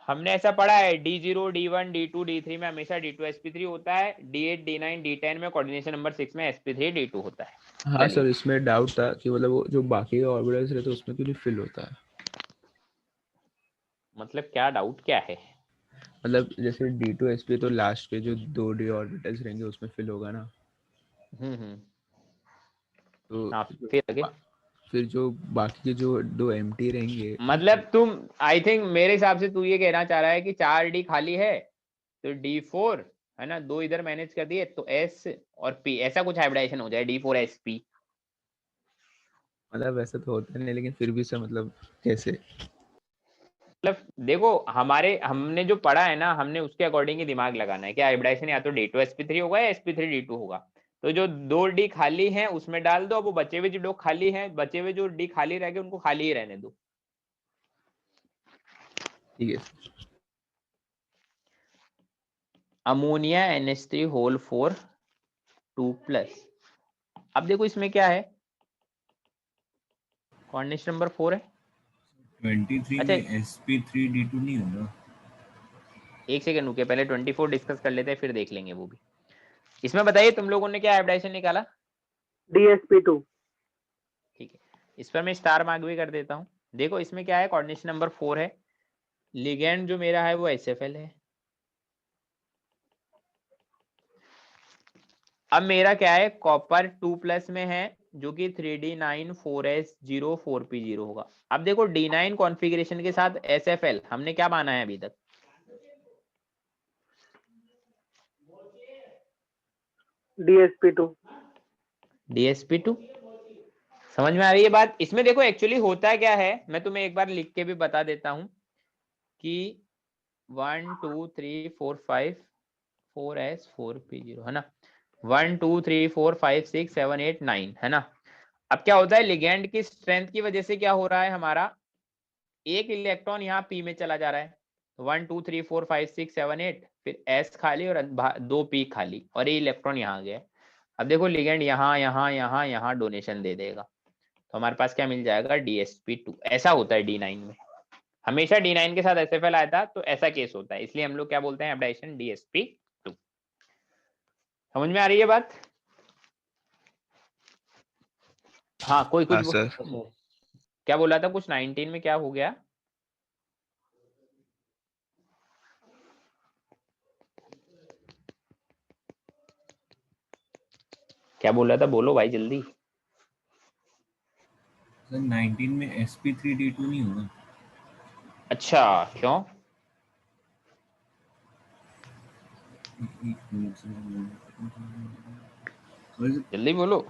हमने ऐसा पढ़ा है D0 D1 D2 D3 में हमेशा D2sp3 होता है, D8 D9 D10 में कोऑर्डिनेशन नंबर 6 में sp3 D2 होता है। हाँ चलिए। सर, इसमें डाउट था कि मतलब वो जो बाकी के ऑर्बिटल्स रहते हैं उसमें क्यों नहीं फिल होता है। मतलब क्या डाउट क्या है? मतलब जैसे D2sp तो लास्ट के जो 2 d ऑर्बिटल्स रहेंगे उसमें फिल होगा ना। तो हाँ फिर आगे। फिर जो बाकी के जो 2 एम्प्टी रहेंगे। मतलब तुम, आई थिंक मेरे हिसाब से तू ये कहना चाह रहा है कि 4d खाली है तो D4 है ना, 2 इधर मैनेज कर दिए तो S और P, ऐसा कुछ हाइब्रिडाइजेशन हो जाए D4sp। मतलब वैसे तो होता नहीं, लेकिन फिर भी सर मतलब कैसे। मतलब देखो हमने जो पढ़ा है ना, हमने उसके अकॉर्डिंग ही दिमाग लगाना है कि हाइब्रिडाइजेशन या तो D2sp3 होगा या sp3d2 होगा। तो जो 2d खाली हैं उसमें डाल दो, अब वो बचे हुए जो 2 खाली हैं, बचे हुए जो d खाली रह गए उनको खाली ही रहने दो। ठीक है सर। Ammonia NH3 2+। अब देखो इसमें क्या है, कोऑर्डिनेशन नंबर 4 है। 23 अच्छा में sp3d2 नहीं होगा। एक सेकंड रुके, पहले 24 डिस्कस कर लेते हैं फिर देख लेंगे वो भी। इसमें बताइए तुम लोगों ने क्या हाइब्रिडाइजेशन निकाला? DSP2। ठीक है, इस पर मैं स्टार मार्क भी कर देता हूँ। देखो इसमें क्या है, कोऑर्डिनेशन नंबर 4 है, लिगेंड जो मेरा है वो SFL है। अब मेरा क्या है, कॉपर 2+ में है जो कि 3D9 4S0 4P0 होगा। अब देखो D9 कॉन्फ़िगरेशन के साथ SFL हमने क्या माना है अभी तक, DSP2। समझ में आ रही है बात? इसमें देखो एक्चुअली होता क्या है, मैं तुम्हें एक बार लिख के भी बता देता हूं कि 1 2 3 4 5 4S 4P0 है ना, 1 2 3 4 5 6 7 8 9 है ना। अब क्या होता है, लिगेंड की स्ट्रेंथ की वजह से क्या हो रहा है, हमारा एक इलेक्ट्रॉन यहाँ P में चला जा रहा है, 1 2 3 4 5 6 7 8, फिर S खाली और 2 P खाली, और ये इलेक्ट्रॉन यहाँ गया। अब देखो लिगेंड यहाँ यहाँ यहाँ यहाँ डोनेशन दे देगा, तो हमारे पास क्या मिल जाएगा, DSP2। ऐसा होता है D9 में, हमेशा D9 के साथ SFL आया था तो ऐसा केस होता है, इसलिए हम लोग क्या बोलते हैं, एब्डाइशन DSP2। समझ में आ रही है बात? हाँ कोई कुछ हाँ सर। क्या बोला था, कुछ 19 में क्या हो गया? क्या बोला था, बोलो भाई जल्दी। सर 19 में sp3d2 नहीं होगा। अच्छा क्यों? जल्दी बोलो।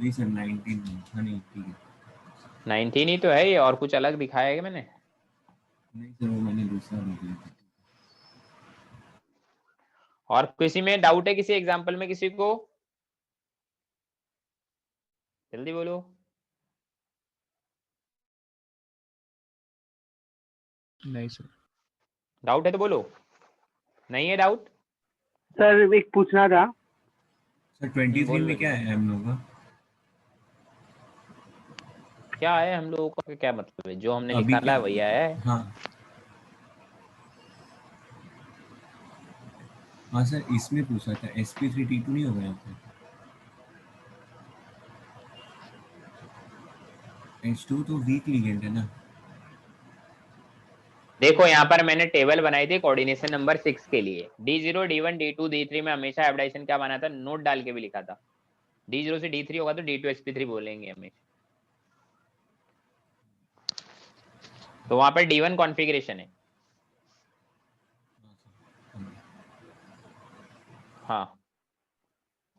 नहीं सर 19 में, हाँ नहीं ठीक है। 19 ही तो है ये, और कुछ अलग दिखाया है क्या मैंने? नहीं सर वो मैंने दूसरा देख लिया था। और किसी में डाउट है, किसी एग्जांपल में किसी को? जल्दी बोलो। नहीं सर। डाउट है तो बोलो, नहीं है डाउट? सर एक पूछना था। सर 23 बोल में लो क्या जी। है हम लोग का? क्या है हम लोगों का, क्या मतलब है, जो हमने अभी निकाला क्या? है वही आया है। हाँ हाँ सर इसमें पूछा था, sp3d2 नहीं होगा यहाँ पे? H2 तो वीक लिगेंड है ना। देखो यहाँ पर मैंने टेबल बनाई थी कोऑर्डिनेशन नंबर 6 के लिए, D0 D1 D2 D3 में हमेशा एब्डाइशन क्या बना था, नोट डाल के भी लिखा था, D0 से D3 होगा तो D2 sp3 बोलेंगे हमेशा। तो वहां पर D1 कॉन्फ़िगरेशन है। हाँ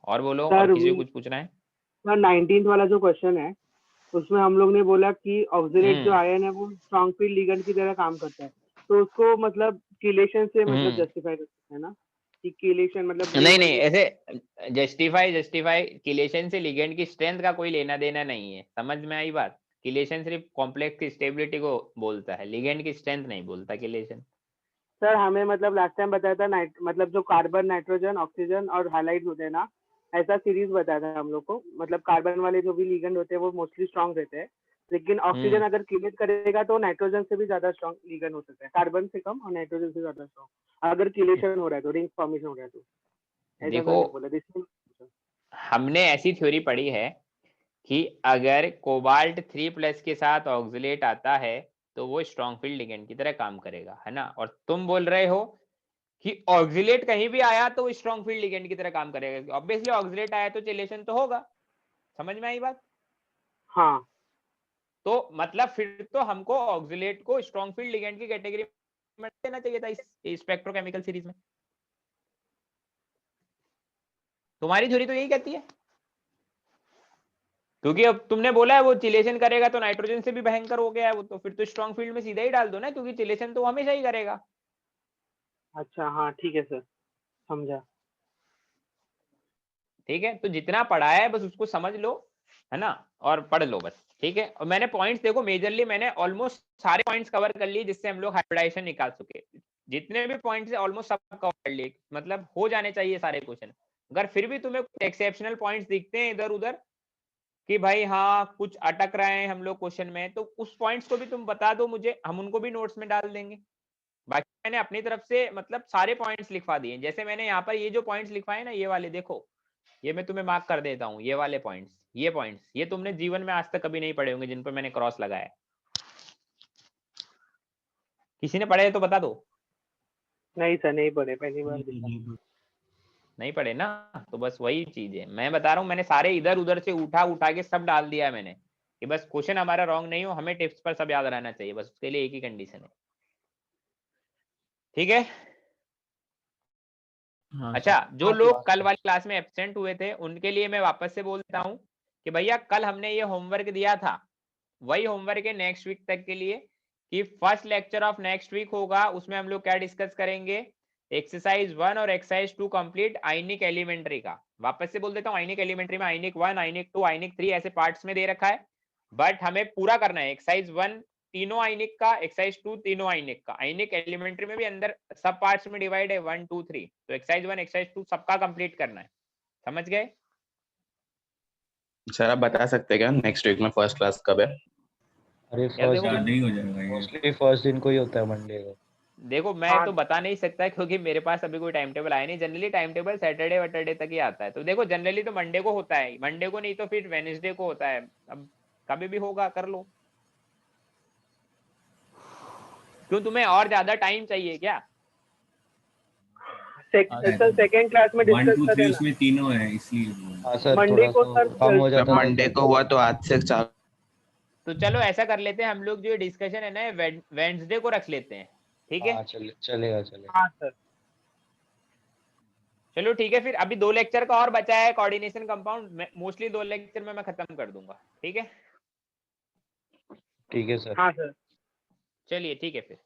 और बोलो, और सर किसी को कुछ पूछना है? सर 19th वाला जो क्वेश्चन है उसमें हम लोग ने बोला कि ऑक्सीलेट जो आयन है वो स्ट्रॉन्ग फील्ड लिगेंड की तरह काम करता है, तो उसको मतलब किलेशन से मतलब जस्टिफाई कर सकते हैं ना कि किलेशन मतलब नहीं नहीं, ऐसे जस्टिफाई किलेशन से लिगेंड की स्ट्रेंथ का कोई लेना देना नहीं है, समझ में आई बात? किलेशन सिर्फ कॉम्प्लेक्स की स्टेबिलिटी को बोलता है, लिगेंड की स्ट्रेंथ नहीं बोलता किलेशन। सर हमें मतलब लास्ट टाइम बताया था मतलब जो कार्बन नाइट्रोजन ऑक्सीजन और हाइलाइट होते हैं ना, ऐसा सीरीज बताया था हम लोग को। मतलब कार्बन वाले जो भी लिगेंड होते हैं वो मोस्टली स्ट्रॉन्ग रहते हैं, लेकिन ऑक्सीजन अगर किलेट करेगा तो नाइट्रोजन से भी ज्यादा स्ट्रॉन्ग लिगेंड हो सकता है, कार्बन से कम और नाइट्रोजन से ज्यादा स्ट्रॉन्ग अगर किलेशन हो रहा है तो, रिंग फॉर्मेशन हो रहा है तो। ऐसा देखो सर ने बोला। हमने ऐसी थ्योरी पढ़ी है कि अगर कोबाल्ट 3+ के साथ ऑक्सिलेट आता है तो वो स्ट्रॉन्ग फील्ड लिगेंड की तरह काम करेगा, है ना। और तुम बोल रहे हो कि ऑक्सिलेट कहीं भी आया तो वो स्ट्रॉन्ग फील्ड लिगेंड की तरह काम करेगा, ऑब्वियसली ऑक्सिलेट आया तो चिलेशन तो होगा। समझ में आई बात? हाँ तो मतलब फिर तो हमको ऑक्सिलेट को स्ट्रॉन्ग फील्ड लिगेंड की कैटेगरी में देना चाहिए था इस स्पेक्ट्रोकेमिकल सीरीज में। तुम्हारी थ्योरी तो यही कहती है, क्योंकि अब तुमने बोला है वो चिलेशन करेगा तो नाइट्रोजन से भी भयंकर हो गया है वो, तो फिर तो स्ट्रॉन्ग फील्ड में सीधा ही डाल दो ना, क्योंकि चिलेशन तो हमेशा ही करेगा। अच्छा हाँ ठीक है सर, समझा। ठीक है, तो जितना पढ़ा है बस उसको समझ लो, है ना, और पढ़ लो बस। ठीक है, और मैंने पॉइंट्स देखो, मेजरली मैंने ऑलमोस्ट सारे पॉइंट्स कवर कर लिए जिससे हम लोग हाइब्रिडाइजेशन निकाल सके। जितने भी पॉइंट्स है ऑलमोस्ट सब कवर कर लिए, मतलब हो जाने चाहिए सारे क्वेश्चन। अगर फिर भी तुम्हें एक्सेप्शनल पॉइंट्स दिखते हैं इधर उधर कि भाई हाँ कुछ अटक रहे हैं हम लोग क्वेश्चन में, तो उस पॉइंट्स को भी तुम बता दो मुझे, हम उनको भी नोट्स में डाल देंगे। बाकी मैंने अपनी तरफ से मतलब सारे पॉइंट्स लिखवा दिए, जैसे मैंने यहाँ पर ये जो पॉइंट्स लिखवाए ना ये वाले देखो, ये मैं तुम्हें मार्क कर देता हूँ, ये वाले पॉइंट्स, ये पॉइंट्स, ये तुमने जीवन में आज तक कभी नहीं पढ़े होंगे, जिन पर मैंने क्रॉस लगाया। किसी ने पढ़े तो बता दो। नहीं सर, नहीं पढ़े, पहली बार। नहीं पढ़े ना, तो बस वही चीज है, मैं बता रहा हूँ, मैंने सारे इधर उधर से उठा उठा के सब डाल दिया है मैंने, कि बस क्वेश्चन हमारा रॉन्ग नहीं हो, हमें टिप्स पर सब याद रहना चाहिए, बस उसके लिए एक ही कंडीशन है। ठीक है। हाँ अच्छा, सर। जो लोग कल वाली क्लास में एब्सेंट हुए थे उनके लिए मैं वापस से बोलता हूँ कि भैया कल हमने ये होमवर्क दिया था, वही होमवर्क है नेक्स्ट वीक तक के लिए, कि first lecture of next week होगा, उसमें हम लोग क्या डिस्कस करेंगे, एक्सरसाइज 1 और एक्सरसाइज 2 कंप्लीट आइनिक एलिमेंट्री का। वापस से बोल देता हूँ, आइनिक एलिमेंट्री में आइनिक 1, आइनिक 2, आइनिक 3 ऐसे पार्ट्स में दे रखा है, बट हमें पूरा करना है। एक्सरसाइज 1 तीनों आइनिक का, एक्सरसाइज 2 तीनों आइनिक का। आइनिक एलिमेंट्री में भी अंदर सब पार्ट्स में डिवाइड है 1 2 3, तो एक्सरसाइज 1 एक्सरसाइज 2 सबका कंप्लीट करना है। समझ गए? सर आप बता सकते हैं क्या नेक्स्ट वीक में फर्स्ट क्लास कब है? अरे यार फर्स्ट देखो, ज्यादा ही हो जाएगा ये। मोस्टली फर्स्ट दिन को ही होता है, मंडे को। देखो मैं हाँ। तो बता नहीं सकता क्योंकि मेरे पास अभी कोई टाइम टेबल आया नहीं। जनरली टाइम टेबल सैटरडे वैटरडे तक ही आता है, तो देखो जनरली तो मंडे को होता है, मंडे को नहीं तो फिर वेडनेसडे को होता है, अब कभी भी होगा, कर लो। क्यों, तुम्हें और ज्यादा टाइम चाहिए क्या? सर सेकंड क्लास में 1 डिस्कस 2 कर 3 देना। उसमें तीनों है इसलिए। हाँ सर, मंडे थोड़ा को सा सर काम हो जल्दी- जाता जब था मंडे कल को हुआ तो आज से चालू। तो चलो ऐसा कर लेते हैं, हम लोग जो डिस्कशन है ना वेडनेसडे को रख लेते हैं, ठीक है? हाँ चलेगा। हाँ सर। चलो ठीक है, फिर अभी 2 लेक्चर का और बचा है, कोऑर्डिनेशन कंपाउंड, मोस्टली 2 लेक्चर में मैं खत्म कर दूंगा, ठीक है? ठीक है सर। हाँ सर। चलिए ठीक है फिर।